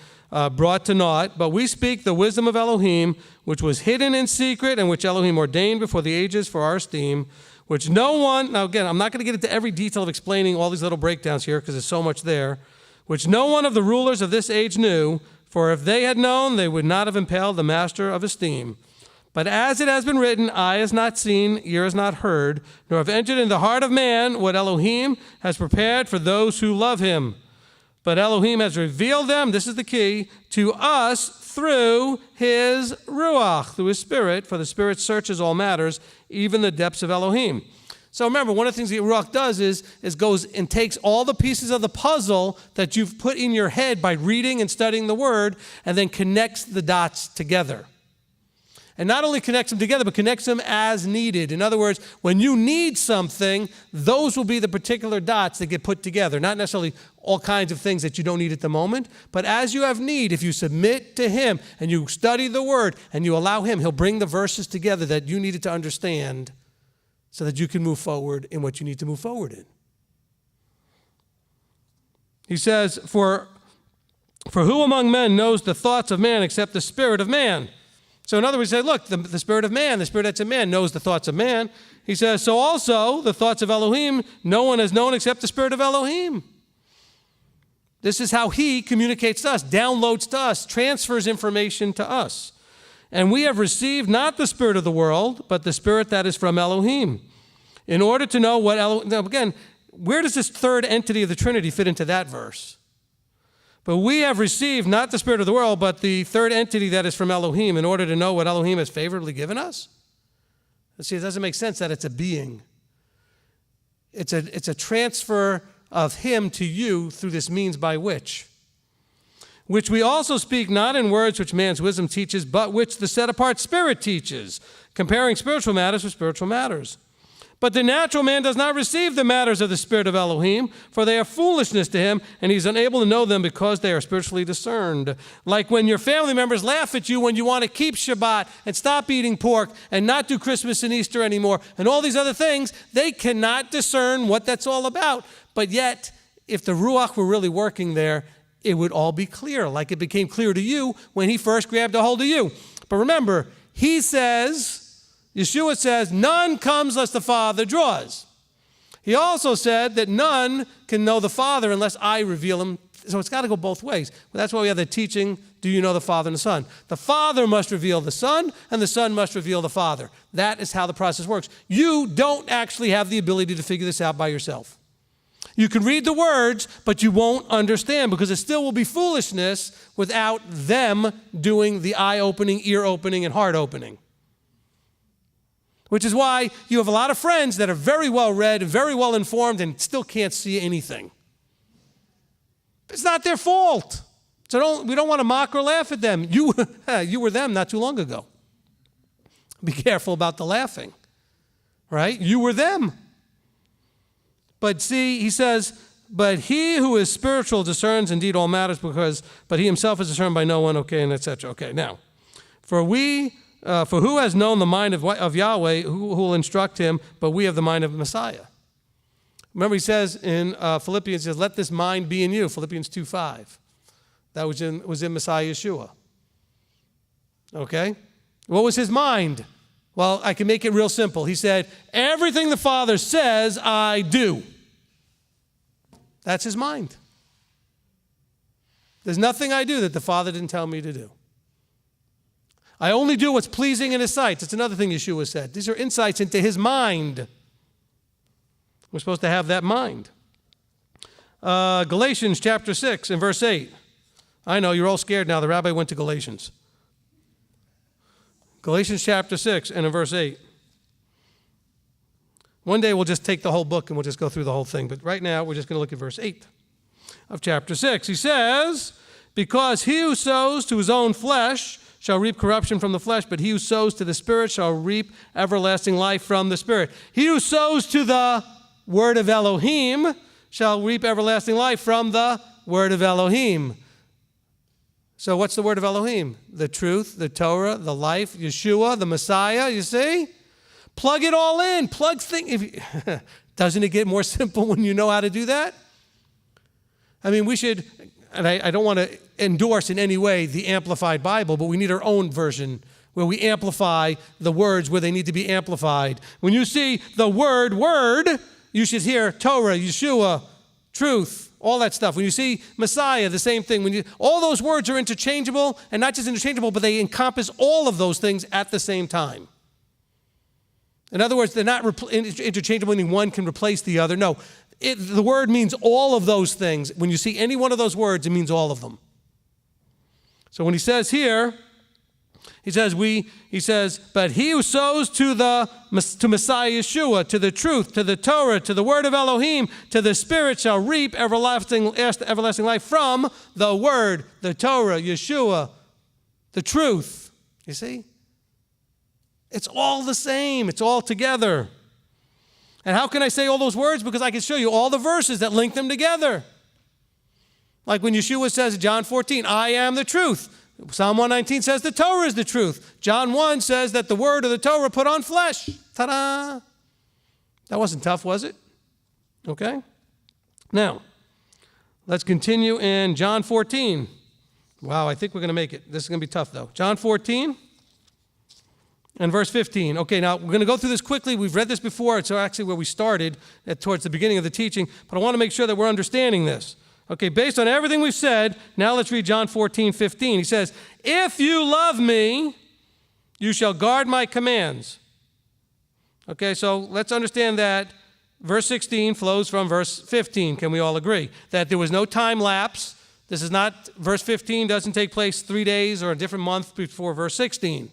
brought to naught. But we speak the wisdom of Elohim, which was hidden in secret, and which Elohim ordained before the ages for our esteem, which no one, now again, I'm not going to get into every detail of explaining all these little breakdowns here, because there's so much there, which no one of the rulers of this age knew, for if they had known, they would not have impaled the master of esteem. But as it has been written, eye has not seen, ear has not heard, nor have entered in the heart of man what Elohim has prepared for those who love him. But Elohim has revealed them, this is the key, to us through his Ruach, through his Spirit, for the Spirit searches all matters, even the depths of Elohim. So remember, one of the things the Ruach does is goes and takes all the pieces of the puzzle that you've put in your head by reading and studying the Word, and then connects the dots together. And not only connects them together, but connects them as needed. In other words, when you need something, those will be the particular dots that get put together. Not necessarily all kinds of things that you don't need at the moment, but as you have need, if you submit to him and you study the Word and you allow him, he'll bring the verses together that you needed to understand so that you can move forward in what you need to move forward in. He says, for who among men knows the thoughts of man except the spirit of man? So in other words, he said, look, the spirit of man, the spirit that's in man, knows the thoughts of man. He says, so also the thoughts of Elohim, no one has known except the spirit of Elohim. This is how he communicates to us, downloads to us, transfers information to us. And we have received not the spirit of the world, but the spirit that is from Elohim. In order to know what Elohim... Now again, where does this third entity of the Trinity fit into that verse? But we have received not the spirit of the world, but the third entity that is from Elohim, in order to know what Elohim has favorably given us. See, it doesn't make sense that it's a being. It's a transfer of him to you through this means by which we also speak not in words which man's wisdom teaches, but which the set-apart Spirit teaches, comparing spiritual matters with spiritual matters. But the natural man does not receive the matters of the Spirit of Elohim, for they are foolishness to him, and he's unable to know them because they are spiritually discerned. Like when your family members laugh at you when you want to keep Shabbat and stop eating pork and not do Christmas and Easter anymore and all these other things, they cannot discern what that's all about. But yet, if the Ruach were really working there, it would all be clear, like it became clear to you when he first grabbed a hold of you. But remember, Yeshua says, none comes unless the Father draws. He also said that none can know the Father unless I reveal him. So it's got to go both ways. That's why we have the teaching, do you know the Father and the Son? The Father must reveal the Son, and the Son must reveal the Father. That is how the process works. You don't actually have the ability to figure this out by yourself. You can read the words, but you won't understand because it still will be foolishness without them doing the eye-opening, ear-opening, and heart-opening. Which is why you have a lot of friends that are very well read, very well informed, and still can't see anything. It's not their fault. So we don't want to mock or laugh at them. You were them not too long ago. Be careful about the laughing, right? You were them. But see, he says, but he who is spiritual discerns indeed all matters but he himself is discerned by no one, okay, and etc. Okay, now, for who has known the mind of Yahweh, who will instruct him, but we have the mind of Messiah. Remember he says in Philippians, he says, let this mind be in you, Philippians 2:5. That was in Messiah Yeshua. Okay? What was his mind? Well, I can make it real simple. He said, everything the Father says, I do. That's his mind. There's nothing I do that the Father didn't tell me to do. I only do what's pleasing in his sight. That's another thing Yeshua said. These are insights into his mind. We're supposed to have that mind. Galatians chapter 6 and verse 8. I know, you're all scared now. The rabbi went to Galatians. Galatians chapter 6 and in verse 8. One day we'll just take the whole book and we'll just go through the whole thing. But right now we're just going to look at verse 8 of chapter 6. He says, because he who sows to his own flesh shall reap corruption from the flesh, but he who sows to the Spirit shall reap everlasting life from the Spirit. He who sows to the word of Elohim shall reap everlasting life from the word of Elohim. So what's the word of Elohim? The truth, the Torah, the life, Yeshua, the Messiah, you see? Plug it all in. Doesn't it get more simple when you know how to do that? I mean, we should, and I don't want to endorse in any way the Amplified Bible, but we need our own version where we amplify the words where they need to be amplified. When you see the word, you should hear Torah, Yeshua, truth, all that stuff. When you see Messiah, the same thing. All those words are interchangeable, and not just interchangeable, but they encompass all of those things at the same time. In other words, they're not interchangeable, meaning one can replace the other. No, the word means all of those things. When you see any one of those words, it means all of them. So when he says here, he says, but he who sows to Messiah Yeshua, to the truth, to the Torah, to the word of Elohim, to the Spirit shall reap everlasting life from the word, the Torah, Yeshua, the truth. You see? It's all the same. It's all together. And how can I say all those words? Because I can show you all the verses that link them together. Like when Yeshua says in John 14, I am the truth. Psalm 119 says the Torah is the truth. John 1 says that the word of the Torah put on flesh. Ta-da! That wasn't tough, was it? Okay. Now, let's continue in John 14. Wow, I think we're going to make it. This is going to be tough, though. John 14 and verse 15. Okay, now we're going to go through this quickly. We've read this before. It's actually where we started towards the beginning of the teaching, but I want to make sure that we're understanding this. Okay, based on everything we've said, now let's read John 14, 15. He says, if you love me, you shall guard my commands. Okay, so let's understand that verse 16 flows from verse 15. Can we all agree? That there was no time lapse. This is not, verse 15 doesn't take place 3 days or a different month before verse 16.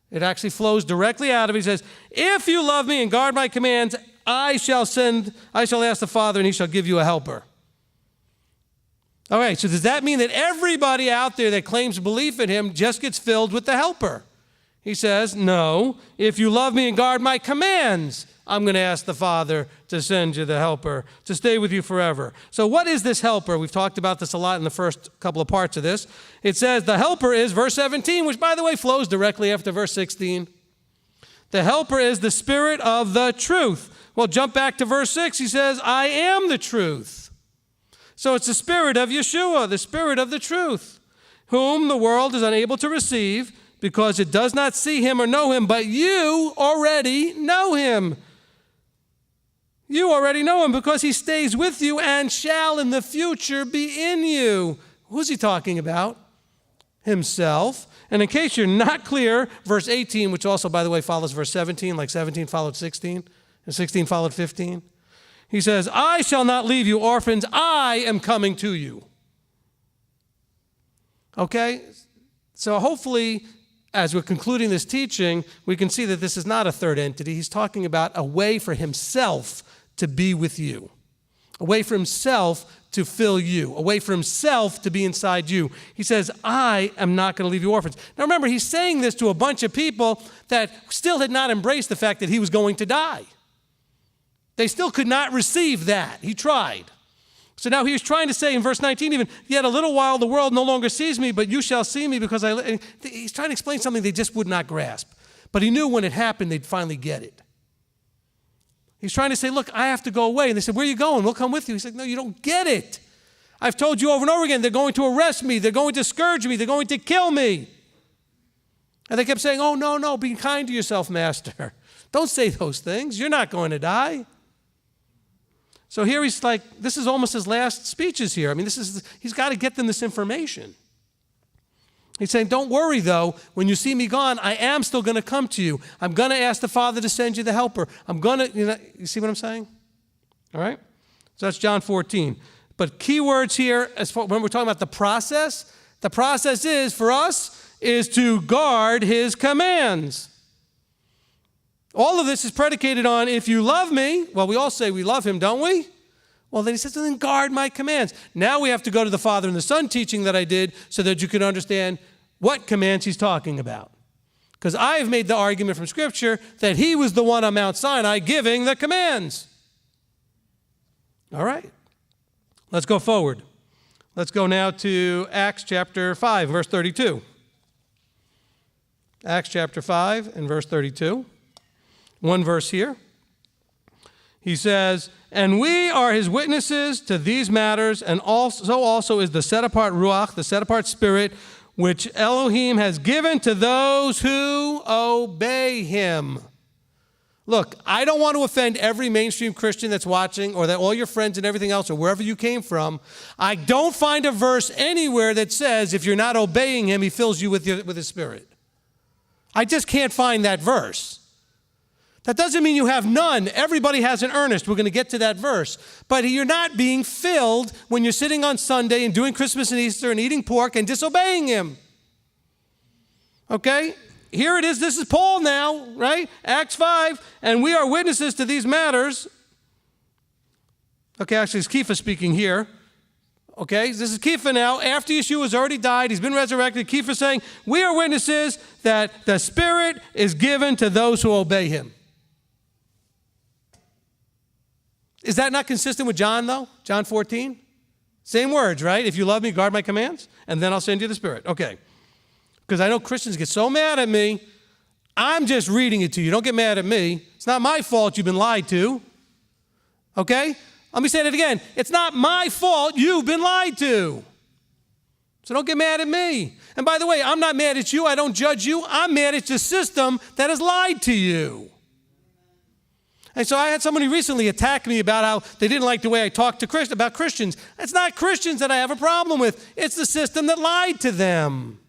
It actually flows directly out of it. He says, if you love me and guard my commands, I shall ask the Father and he shall give you a helper. All right, so does that mean that everybody out there that claims belief in him just gets filled with the helper? He says, no, if you love me and guard my commands, I'm going to ask the Father to send you the helper to stay with you forever. So what is this helper? We've talked about this a lot in the first couple of parts of this. It says the helper is verse 17, which, by the way, flows directly after verse 16. The helper is the Spirit of the truth. Well, jump back to verse 6. He says, I am the truth. So it's the Spirit of Yeshua, the Spirit of the truth, whom the world is unable to receive because it does not see him or know him, but you already know him. You already know him because he stays with you and shall in the future be in you. Who's he talking about? Himself. And in case you're not clear, verse 18, which also, by the way, follows verse 17, like 17 followed 16, and 16 followed 15. He says, I shall not leave you orphans. I am coming to you. Okay? So hopefully, as we're concluding this teaching, we can see that this is not a third entity. He's talking about a way for himself to be with you, a way for himself to fill you, a way for himself to be inside you. He says, I am not going to leave you orphans. Now remember, he's saying this to a bunch of people that still had not embraced the fact that he was going to die. They still could not receive that. He tried. So now he was trying to say in verse 19 even, yet a little while the world no longer sees me, but you shall see me because he's trying to explain something they just would not grasp. But he knew when it happened, they'd finally get it. He's trying to say, look, I have to go away. And they said, where are you going? We'll come with you. He said, no, you don't get it. I've told you over and over again, they're going to arrest me. They're going to scourge me. They're going to kill me. And they kept saying, oh, no, be kind to yourself, Master. Don't say those things. You're not going to die. So here he's like, this is almost his last speeches here. I mean, he's got to get them this information. He's saying, don't worry, though. When you see me gone, I am still going to come to you. I'm going to ask the Father to send you the helper. I'm going to, you see what I'm saying? All right? So that's John 14. But key words here, when we're talking about the process is, for us, is to guard his commands. All of this is predicated on, if you love me, well, we all say we love him, don't we? Well, then he says, then guard my commands. Now we have to go to the Father and the Son teaching that I did so that you can understand what commands he's talking about. Because I have made the argument from Scripture that he was the one on Mount Sinai giving the commands. All right. Let's go forward. Let's go now to Acts chapter 5, verse 32. Acts chapter 5 and verse 32. One verse here. He says, and we are his witnesses to these matters, and also is the set-apart Ruach, the set-apart Spirit, which Elohim has given to those who obey him. Look, I don't want to offend every mainstream Christian that's watching, or that all your friends and everything else, or wherever you came from. I don't find a verse anywhere that says if you're not obeying him, he fills you with his Spirit. I just can't find that verse. That doesn't mean you have none. Everybody has an earnest. We're going to get to that verse. But you're not being filled when you're sitting on Sunday and doing Christmas and Easter and eating pork and disobeying him. Okay? Here it is. This is Paul now, right? Acts 5. And we are witnesses to these matters. Okay, actually, it's Kepha speaking here. Okay, this is Kepha now. After Yeshua has already died, he's been resurrected. Kepha saying, we are witnesses that the Spirit is given to those who obey him. Is that not consistent with John, though? John 14? Same words, right? If you love me, guard my commands, and then I'll send you the Spirit. Okay. Because I know Christians get so mad at me. I'm just reading it to you. Don't get mad at me. It's not my fault you've been lied to. Okay? Let me say that again. It's not my fault you've been lied to. So don't get mad at me. And by the way, I'm not mad at you. I don't judge you. I'm mad at the system that has lied to you. And so I had somebody recently attack me about how they didn't like the way I talked to about Christians. It's not Christians that I have a problem with. It's the system that lied to them.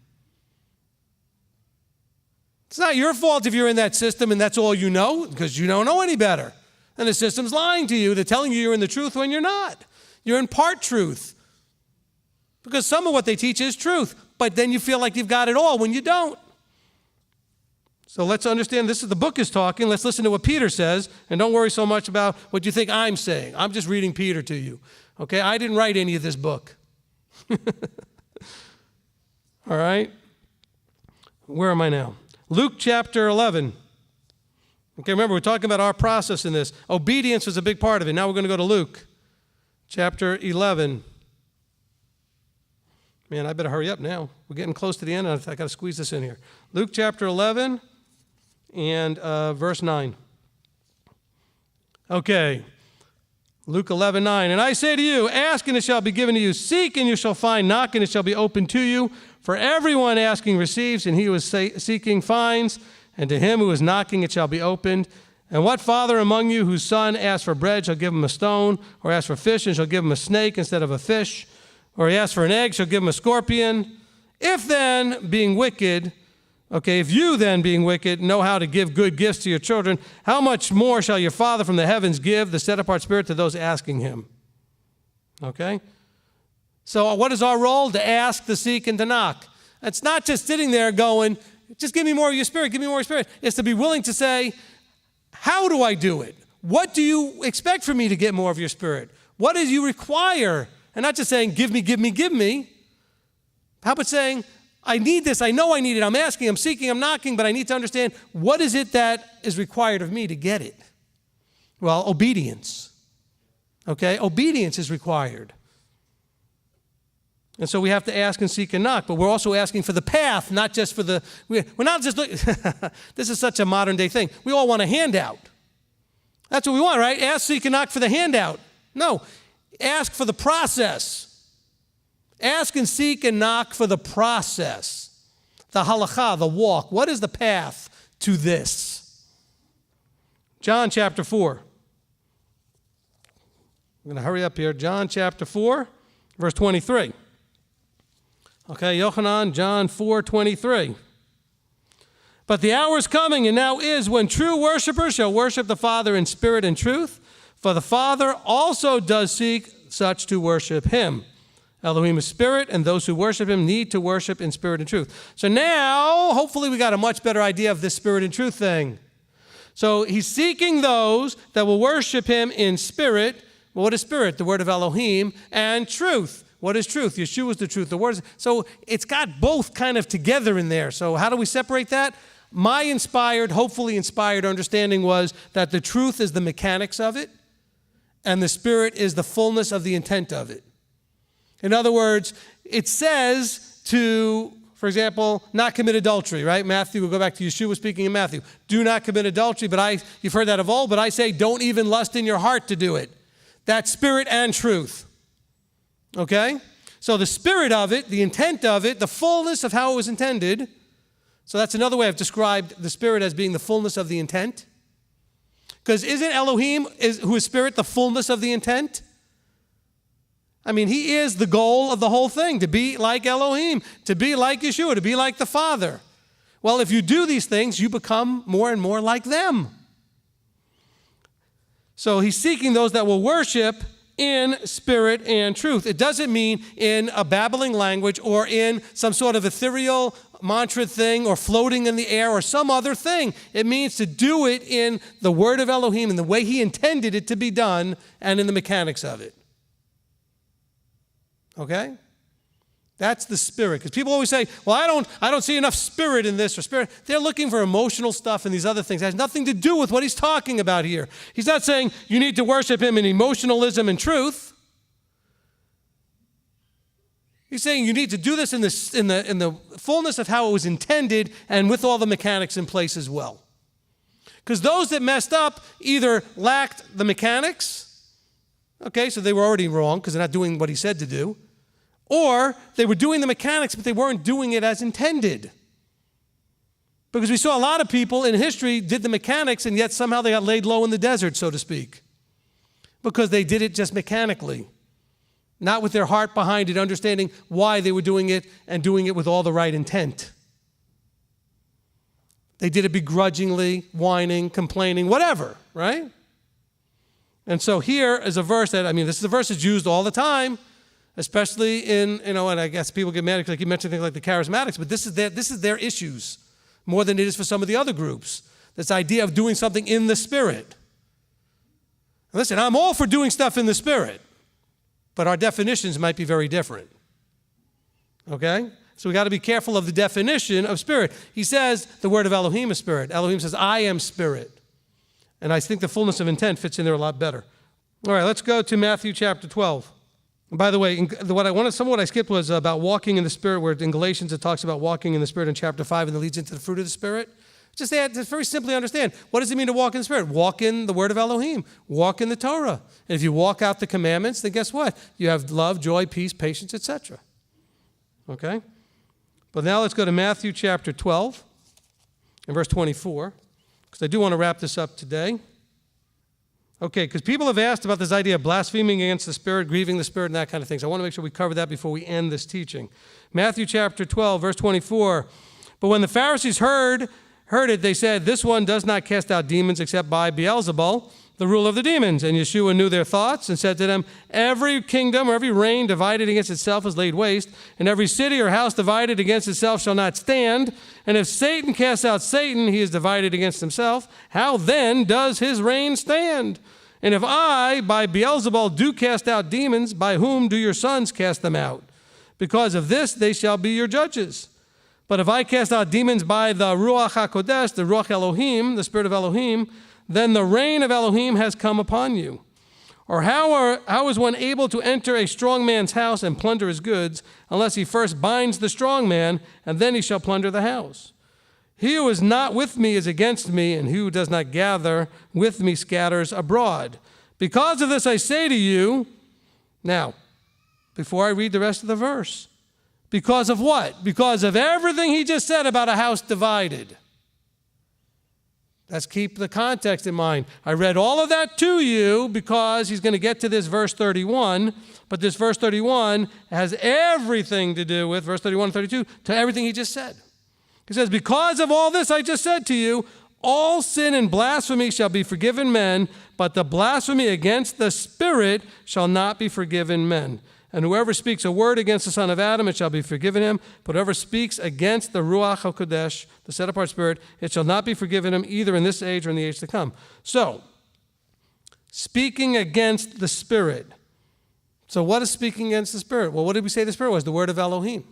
It's not your fault if you're in that system and that's all you know, because you don't know any better. And the system's lying to you. They're telling you you're in the truth when you're not. You're in part truth. Because some of what they teach is truth, but then you feel like you've got it all when you don't. So let's understand the book is talking. Let's listen to what Peter says, and don't worry so much about what you think I'm saying. I'm just reading Peter to you. Okay? I didn't write any of this book. All right? Where am I now? Luke chapter 11. Okay, remember, we're talking about our process in this. Obedience was a big part of it. Now we're going to go to Luke chapter 11. Man, I better hurry up now. We're getting close to the end. I got to squeeze this in here. Luke chapter 11 and verse 9. Okay. Luke 11:9. And I say to you, ask and it shall be given to you. Seek and you shall find. Knock and it shall be opened to you. For everyone asking receives, and he who is seeking finds. And to him who is knocking it shall be opened. And what father among you whose son asks for bread shall give him a stone? Or asks for fish and shall give him a snake instead of a fish? Or he asks for an egg, shall give him a scorpion? If you then, being wicked, know how to give good gifts to your children, how much more shall your Father from the heavens give the set-apart Spirit to those asking him? Okay? So what is our role? To ask, to seek, and to knock. It's not just sitting there going, just give me more of your Spirit, give me more of your Spirit. It's to be willing to say, how do I do it? What do you expect from me to get more of your Spirit? What do you require? And not just saying, give me, give me, give me. How about saying, I need this, I know I need it, I'm asking, I'm seeking, I'm knocking, but I need to understand what is it that is required of me to get it? Well, obedience. Okay? Obedience is required. And so we have to ask and seek and knock, but we're also asking for the path, not just for the, we're not just, this is such a modern day thing. We all want a handout. That's what we want, right? Ask, seek, and knock for the handout. No, ask for the process. Ask and seek and knock for the process. The halakha, the walk. What is the path to this? John chapter 4. I'm going to hurry up here. John chapter 4, verse 23. Okay, Yochanan, John 4:23. But the hour is coming, and now is, when true worshipers shall worship the Father in spirit and truth, for the Father also does seek such to worship him. Elohim is spirit, and those who worship him need to worship in spirit and truth. So now, hopefully we got a much better idea of this spirit and truth thing. So he's seeking those that will worship him in spirit. Well, what is spirit? The word of Elohim. And truth. What is truth? Yeshua is the truth. The word is, so it's got both kind of together in there. So how do we separate that? My hopefully inspired understanding was that the truth is the mechanics of it, and the spirit is the fullness of the intent of it. In other words, it says to, for example, not commit adultery, right? Matthew, we'll go back to Yeshua speaking in Matthew. Do not commit adultery, but you've heard that of old, but I say don't even lust in your heart to do it. That's spirit and truth. Okay? So the spirit of it, the intent of it, the fullness of how it was intended. So that's another way I've described the spirit as being the fullness of the intent. Because isn't Elohim, who is spirit, the fullness of the intent? I mean, he is the goal of the whole thing, to be like Elohim, to be like Yeshua, to be like the Father. Well, if you do these things, you become more and more like them. So he's seeking those that will worship in spirit and truth. It doesn't mean in a babbling language or in some sort of ethereal mantra thing or floating in the air or some other thing. It means to do it in the word of Elohim, in the way he intended it to be done, and in the mechanics of it. Okay? That's the spirit. Because people always say, well, I don't see enough spirit in this or spirit. They're looking for emotional stuff and these other things. It has nothing to do with what he's talking about here. He's not saying you need to worship him in emotionalism and truth. He's saying you need to do this in the fullness of how it was intended and with all the mechanics in place as well. Because those that messed up either lacked the mechanics, okay, so they were already wrong because they're not doing what he said to do, or they were doing the mechanics but they weren't doing it as intended. Because we saw a lot of people in history did the mechanics and yet somehow they got laid low in the desert, so to speak, because they did it just mechanically. Not with their heart behind it, understanding why they were doing it and doing it with all the right intent. They did it begrudgingly, whining, complaining, whatever, right? And so here is a verse that, this is a verse that's used all the time, especially in, and I guess people get mad because I keep mentioning things like the charismatics, but this is their issues more than it is for some of the other groups. This idea of doing something in the Spirit. Listen, I'm all for doing stuff in the Spirit, but our definitions might be very different. Okay? So we got to be careful of the definition of spirit. He says the word of Elohim is spirit. Elohim says, I am spirit. And I think the fullness of intent fits in there a lot better. All right, let's go to Matthew chapter 12. And by the way, some of what I skipped was about walking in the Spirit, where in Galatians it talks about walking in the Spirit in chapter 5 and it leads into the fruit of the Spirit. Just very simply understand, what does it mean to walk in the Spirit? Walk in the word of Elohim. Walk in the Torah. And if you walk out the commandments, then guess what? You have love, joy, peace, patience, etc. Okay? But now let's go to Matthew chapter 12 and verse 24, because I do want to wrap this up today. Okay, because people have asked about this idea of blaspheming against the Spirit, grieving the Spirit, and that kind of thing. So I want to make sure we cover that before we end this teaching. Matthew chapter 12, verse 24. But when the Pharisees heard it, they said, this one does not cast out demons except by Beelzebul, the ruler of the demons. And Yeshua knew their thoughts and said to them, every kingdom or every reign divided against itself is laid waste, and every city or house divided against itself shall not stand. And if Satan casts out Satan, he is divided against himself. How then does his reign stand? And if I, by Beelzebul, do cast out demons, by whom do your sons cast them out? Because of this they shall be your judges. But if I cast out demons by the Ruach HaKodesh, the Ruach Elohim, the Spirit of Elohim, then the reign of Elohim has come upon you. Or how is one able to enter a strong man's house and plunder his goods, unless he first binds the strong man, and then he shall plunder the house? He who is not with me is against me, and he who does not gather with me scatters abroad. Because of this I say to you, now, before I read the rest of the verse, because of what? Because of everything he just said about a house divided. Let's keep the context in mind. I read all of that to you because he's going to get to this verse 31, but this verse 31 has everything to do with, verse 31 and 32, to everything he just said. He says, because of all this I just said to you, all sin and blasphemy shall be forgiven men, but the blasphemy against the Spirit shall not be forgiven men. And whoever speaks a word against the Son of Adam, it shall be forgiven him. But whoever speaks against the Ruach HaKodesh, the set-apart Spirit, it shall not be forgiven him either in this age or in the age to come. So, speaking against the Spirit. So what is speaking against the Spirit? Well, what did we say the Spirit was? The word of Elohim.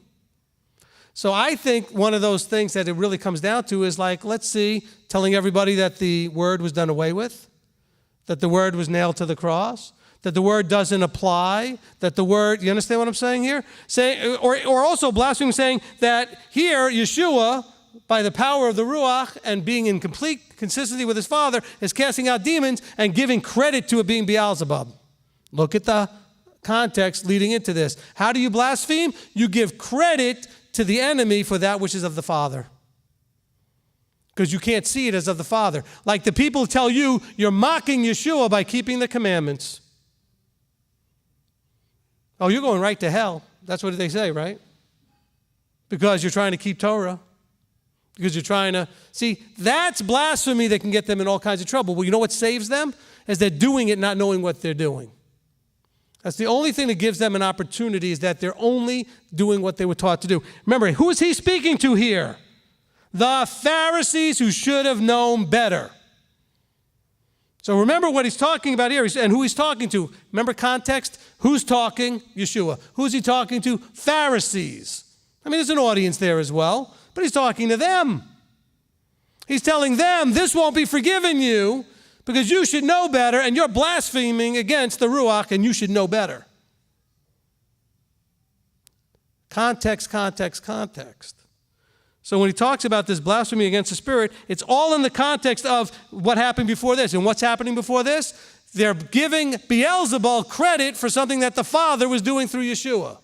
So I think one of those things that it really comes down to is like, let's see, telling everybody that the word was done away with, that the word was nailed to the cross, that the word doesn't apply, that the word, you understand what I'm saying here? Or also blaspheming, saying that here Yeshua, by the power of the Ruach and being in complete consistency with his Father, is casting out demons and giving credit to it being Beelzebub. Look at the context leading into this. How do you blaspheme? You give credit to the enemy for that which is of the Father. Because you can't see it as of the Father. Like the people tell you, you're mocking Yeshua by keeping the commandments. Oh, you're going right to hell. That's what they say, right? Because you're trying to keep Torah. Because you're trying to... See, that's blasphemy that can get them in all kinds of trouble. Well, you know what saves them? Is they're doing it not knowing what they're doing. That's the only thing that gives them an opportunity, is that they're only doing what they were taught to do. Remember, who is he speaking to here? The Pharisees who should have known better. So remember what he's talking about here and who he's talking to. Remember context? Who's talking? Yeshua. Who's he talking to? Pharisees. I mean, there's an audience there as well, but he's talking to them. He's telling them, this won't be forgiven you because you should know better, and you're blaspheming against the Ruach, and you should know better. Context, context, context. So when he talks about this blasphemy against the Spirit, it's all in the context of what happened before this. And what's happening before this? They're giving Beelzebul credit for something that the Father was doing through Yeshua.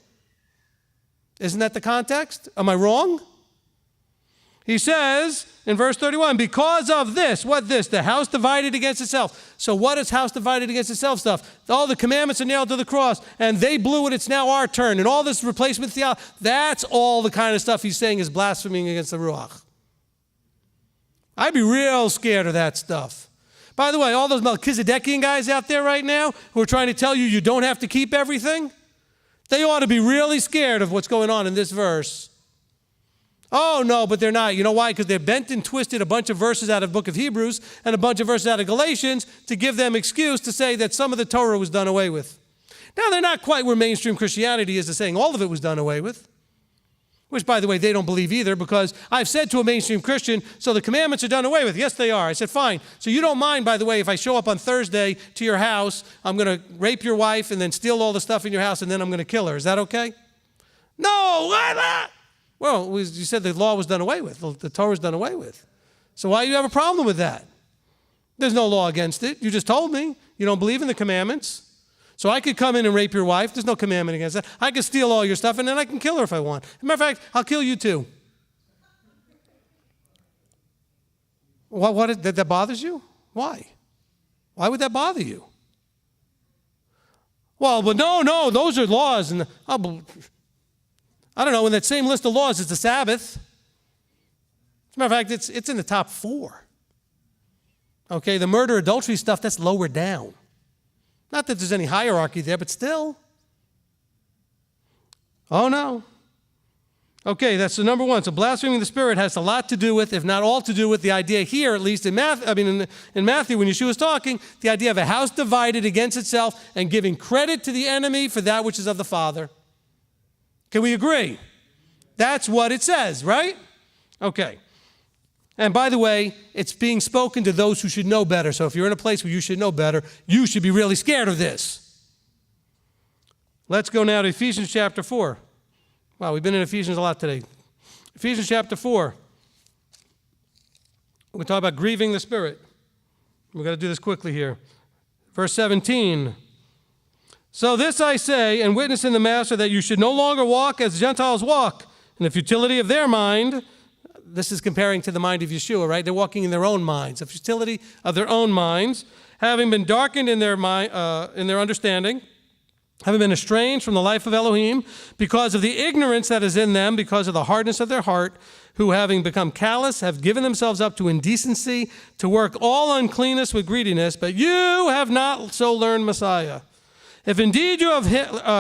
Isn't that the context? Am I wrong? He says in verse 31, because of this, what this? The house divided against itself. So what is house divided against itself stuff? All the commandments are nailed to the cross, and they blew it, it's now our turn, and all this replacement theology, that's all the kind of stuff he's saying is blaspheming against the Ruach. I'd be real scared of that stuff. By the way, all those Melchizedekian guys out there right now who are trying to tell you don't have to keep everything, they ought to be really scared of what's going on in this verse. Oh, no, but they're not. You know why? Because they've bent and twisted a bunch of verses out of the book of Hebrews and a bunch of verses out of Galatians to give them excuse to say that some of the Torah was done away with. Now, they're not quite where mainstream Christianity is to saying all of it was done away with, which, by the way, they don't believe either, because I've said to a mainstream Christian, so the commandments are done away with. Yes, they are. I said, fine. So you don't mind, by the way, if I show up on Thursday to your house, I'm going to rape your wife and then steal all the stuff in your house and then I'm going to kill her. Is that okay? No, why not? Well, you said the law was done away with. The Torah was done away with. So why do you have a problem with that? There's no law against it. You just told me you don't believe in the commandments. So I could come in and rape your wife. There's no commandment against that. I could steal all your stuff, and then I can kill her if I want. As a matter of fact, I'll kill you too. That bothers you? Why? Why would that bother you? Well, but no, those are laws. And I don't know, in that same list of laws is the Sabbath. As a matter of fact, it's in the top 4. Okay, the murder, adultery stuff, that's lower down. Not that there's any hierarchy there, but still. Oh, no. Okay, that's the number one. So blaspheming the Spirit has a lot to do with, if not all to do with, the idea here, at least in Matthew, in Matthew, when Yeshua is talking, the idea of a house divided against itself and giving credit to the enemy for that which is of the Father. Can we agree? That's what it says, right? Okay. And by the way, it's being spoken to those who should know better. So if you're in a place where you should know better, you should be really scared of this. Let's go now to Ephesians chapter 4. Wow, we've been in Ephesians a lot today. Ephesians chapter 4. We're talking about grieving the Spirit. We've got to do this quickly here. Verse 17. So this I say, and witness in the Master, that you should no longer walk as Gentiles walk, in the futility of their mind. This is comparing to the mind of Yeshua, right? They're walking in their own minds, the futility of their own minds, having been darkened in their understanding, having been estranged from the life of Elohim, because of the ignorance that is in them, because of the hardness of their heart, who having become callous have given themselves up to indecency, to work all uncleanness with greediness, but you have not so learned Messiah. If indeed you have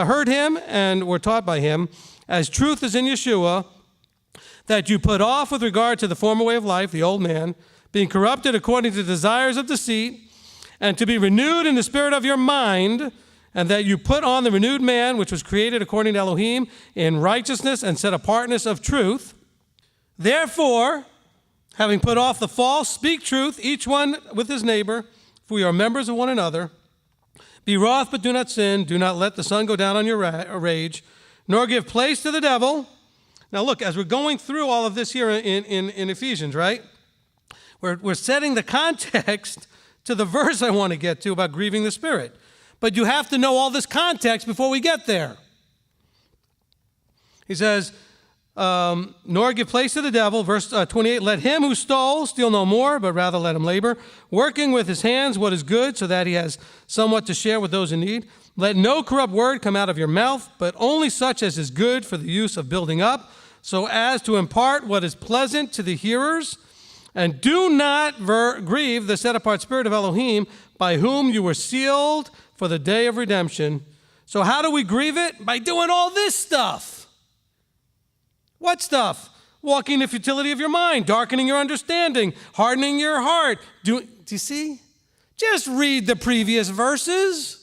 heard him and were taught by him, as truth is in Yeshua, that you put off with regard to the former way of life, the old man, being corrupted according to the desires of deceit, and to be renewed in the spirit of your mind, and that you put on the renewed man, which was created according to Elohim, in righteousness and set apartness of truth. Therefore, having put off the false, speak truth, each one with his neighbor, for we are members of one another. Be wroth, but do not sin. Do not let the sun go down on your rage, nor give place to the devil. Now look, as we're going through all of this here in Ephesians, right? We're setting the context to the verse I want to get to about grieving the Spirit. But you have to know all this context before we get there. He says, nor give place to the devil. Verse 28, let him who stole steal no more, but rather let him labor, working with his hands what is good, so that he has somewhat to share with those in need. Let no corrupt word come out of your mouth, but only such as is good for the use of building up, so as to impart what is pleasant to the hearers. And do not grieve the set-apart spirit of Elohim, by whom you were sealed for the day of redemption. So how do we grieve it? By doing all this stuff. What stuff? Walking in the futility of your mind, darkening your understanding, hardening your heart. Do you see? Just read the previous verses.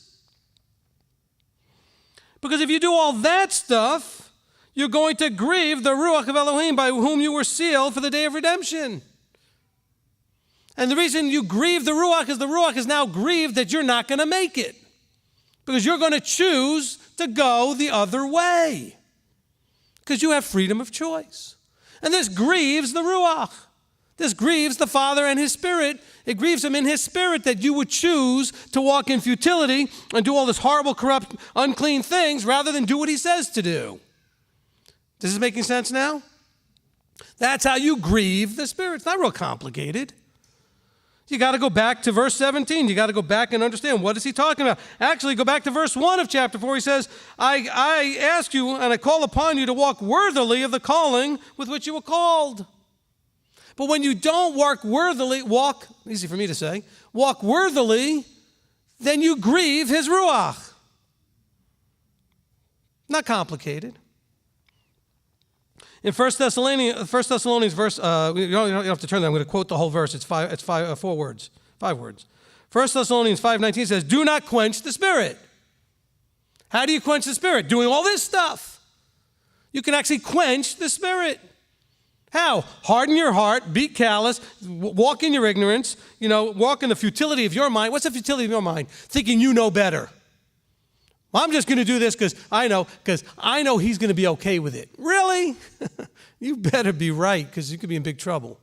Because if you do all that stuff, you're going to grieve the Ruach of Elohim, by whom you were sealed for the day of redemption. And the reason you grieve the Ruach is the Ruach is now grieved that you're not going to make it. Because you're going to choose to go the other way. because you have freedom of choice. And this grieves the Ruach. This grieves the Father and his Spirit. It grieves him in his spirit that you would choose to walk in futility and do all this horrible, corrupt, unclean things rather than do what he says to do. This is making sense now? That's how you grieve the Spirit. It's not real complicated. You got to go back to verse 17. You got to go back and understand, what is he talking about? Actually, go back to verse 1 of chapter 4. He says, I ask you and I call upon you to walk worthily of the calling with which you were called. But when you don't walk worthily, easy for me to say, walk worthily, then you grieve his Ruach. Not complicated. In 1 Thessalonians verse, you don't have to turn there. I'm going to quote the whole verse. It's 5 words. 1 Thessalonians 5:19 says, do not quench the Spirit. How do you quench the Spirit? Doing all this stuff. You can actually quench the Spirit. How? Harden your heart, be callous, walk in your ignorance, walk in the futility of your mind. What's the futility of your mind? Thinking you know better. Well, I'm just going to do this because I know he's going to be okay with it. Really? You better be right, because you could be in big trouble.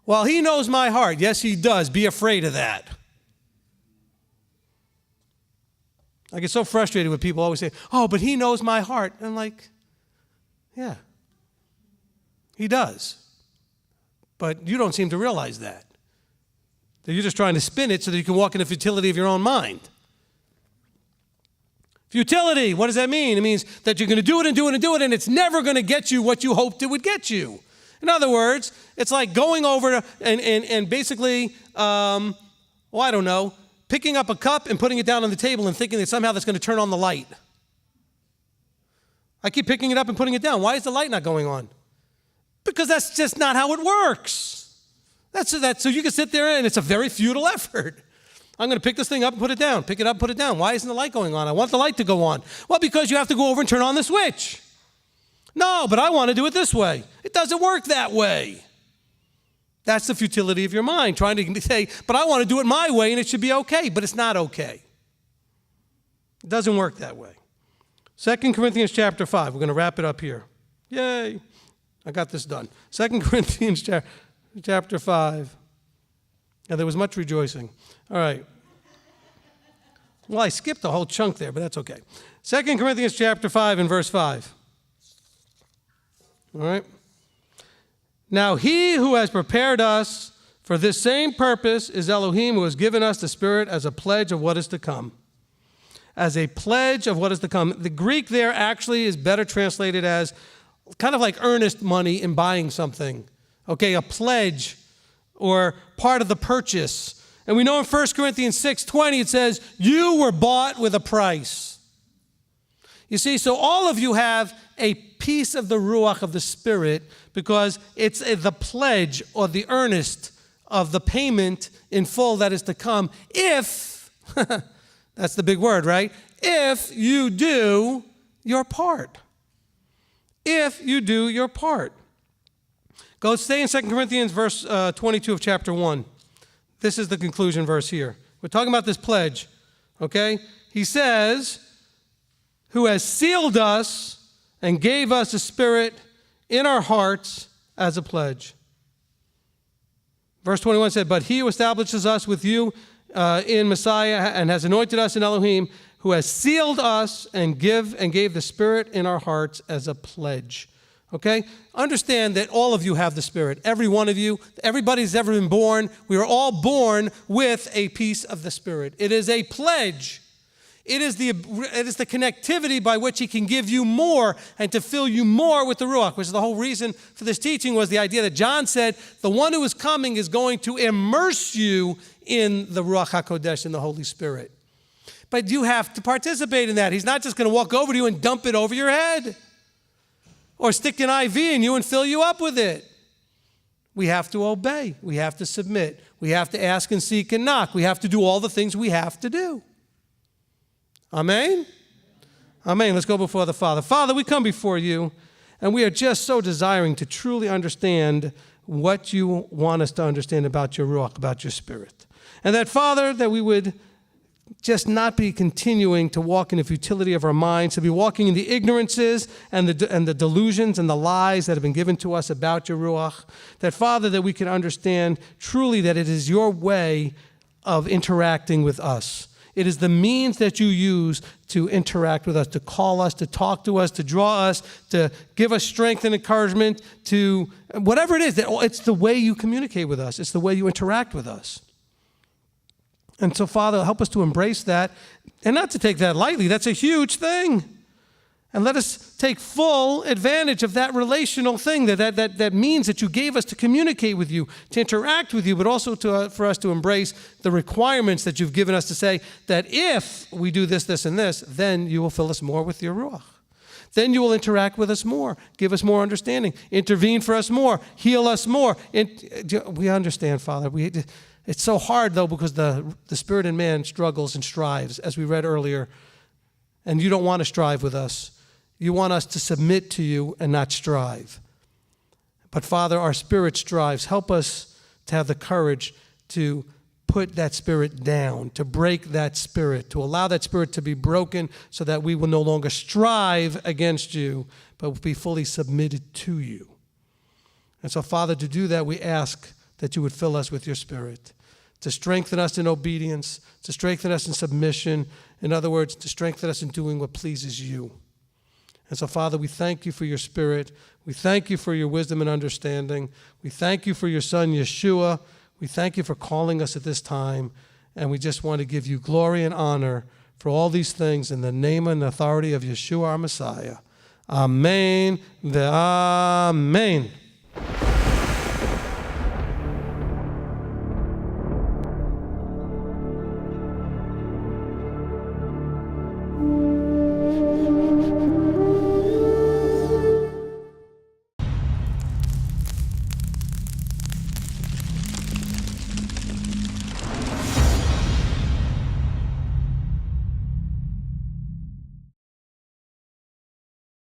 Well, he knows my heart. Yes, he does. Be afraid of that. I get so frustrated with people always say, oh, but he knows my heart. And I'm like, yeah, he does. But you don't seem to realize that. That you're just trying to spin it so that you can walk in the futility of your own mind. Futility, what does that mean? It means that you're going to do it and do it and do it, and it's never going to get you what you hoped it would get you. In other words, it's like going over and basically, I don't know, picking up a cup and putting it down on the table and thinking that somehow that's going to turn on the light. I keep picking it up and putting it down. Why is the light not going on? Because that's just not how it works. So you can sit there and it's a very futile effort. I'm going to pick this thing up and put it down. Pick it up, put it down. Why isn't the light going on? I want the light to go on. Well, because you have to go over and turn on the switch. No, but I want to do it this way. It doesn't work that way. That's the futility of your mind, trying to say, but I want to do it my way and it should be okay, but it's not okay. It doesn't work that way. 2 Corinthians chapter 5. We're going to wrap it up here. Yay. I got this done. 2 Corinthians chapter 5. Now, there was much rejoicing. All right. Well, I skipped a whole chunk there, but that's okay. 2 Corinthians chapter 5 and verse 5. All right. Now, he who has prepared us for this same purpose is Elohim, who has given us the Spirit as a pledge of what is to come. As a pledge of what is to come. The Greek there actually is better translated as kind of like earnest money in buying something. Okay, a pledge or part of the purchase. And we know in 1 Corinthians 6:20 it says, you were bought with a price. You see, so all of you have a piece of the Ruach of the Spirit because it's the pledge or the earnest of the payment in full that is to come if, that's the big word, right? If you do your part. If you do your part. Go stay in 2 Corinthians verse 22 of chapter 1. This is the conclusion verse here. We're talking about this pledge, okay? He says, who has sealed us and gave us the Spirit in our hearts as a pledge. Verse 21 said, but he who establishes us with you in Messiah and has anointed us in Elohim, who has sealed us and gave the Spirit in our hearts as a pledge. Okay? Understand that all of you have the Spirit. Every one of you, everybody's ever been born. We are all born with a piece of the Spirit. It is a pledge. It is the connectivity by which he can give you more and to fill you more with the Ruach, which is the whole reason for this teaching was the idea that John said, the one who is coming is going to immerse you in the Ruach HaKodesh, in the Holy Spirit. But you have to participate in that. He's not just going to walk over to you and dump it over your head or stick an IV in you and fill you up with it. We have to obey. We have to submit. We have to ask and seek and knock. We have to do all the things we have to do. Amen? Amen. Let's go before the Father. Father, we come before you, and we are just so desiring to truly understand what you want us to understand about your Ruach, about your Spirit. And that, Father, that we would just not be continuing to walk in the futility of our minds, to be walking in the ignorances and the delusions and the lies that have been given to us about your Ruach. That, Father, that we can understand truly that it is your way of interacting with us. It is the means that you use to interact with us, to call us, to talk to us, to draw us, to give us strength and encouragement, to whatever it is. It's the way you communicate with us. It's the way you interact with us. And so, Father, help us to embrace that and not to take that lightly. That's a huge thing. And let us take full advantage of that relational thing, that means that you gave us to communicate with you, to interact with you, but also for us to embrace the requirements that you've given us to say that if we do this, this, and this, then you will fill us more with your Ruach. Then you will interact with us more, give us more understanding, intervene for us more, heal us more. We understand, Father. It's so hard, though, because the spirit in man struggles and strives, as we read earlier, and you don't want to strive with us. You want us to submit to you and not strive. But, Father, our spirit strives. Help us to have the courage to put that spirit down, to break that spirit, to allow that spirit to be broken so that we will no longer strive against you, but be fully submitted to you. And so, Father, to do that, we ask that you would fill us with your Spirit, to strengthen us in obedience, to strengthen us in submission. In other words, to strengthen us in doing what pleases you. And so, Father, we thank you for your Spirit. We thank you for your wisdom and understanding. We thank you for your Son, Yeshua. We thank you for calling us at this time. And we just want to give you glory and honor for all these things in the name and authority of Yeshua, our Messiah. Amen. Amen.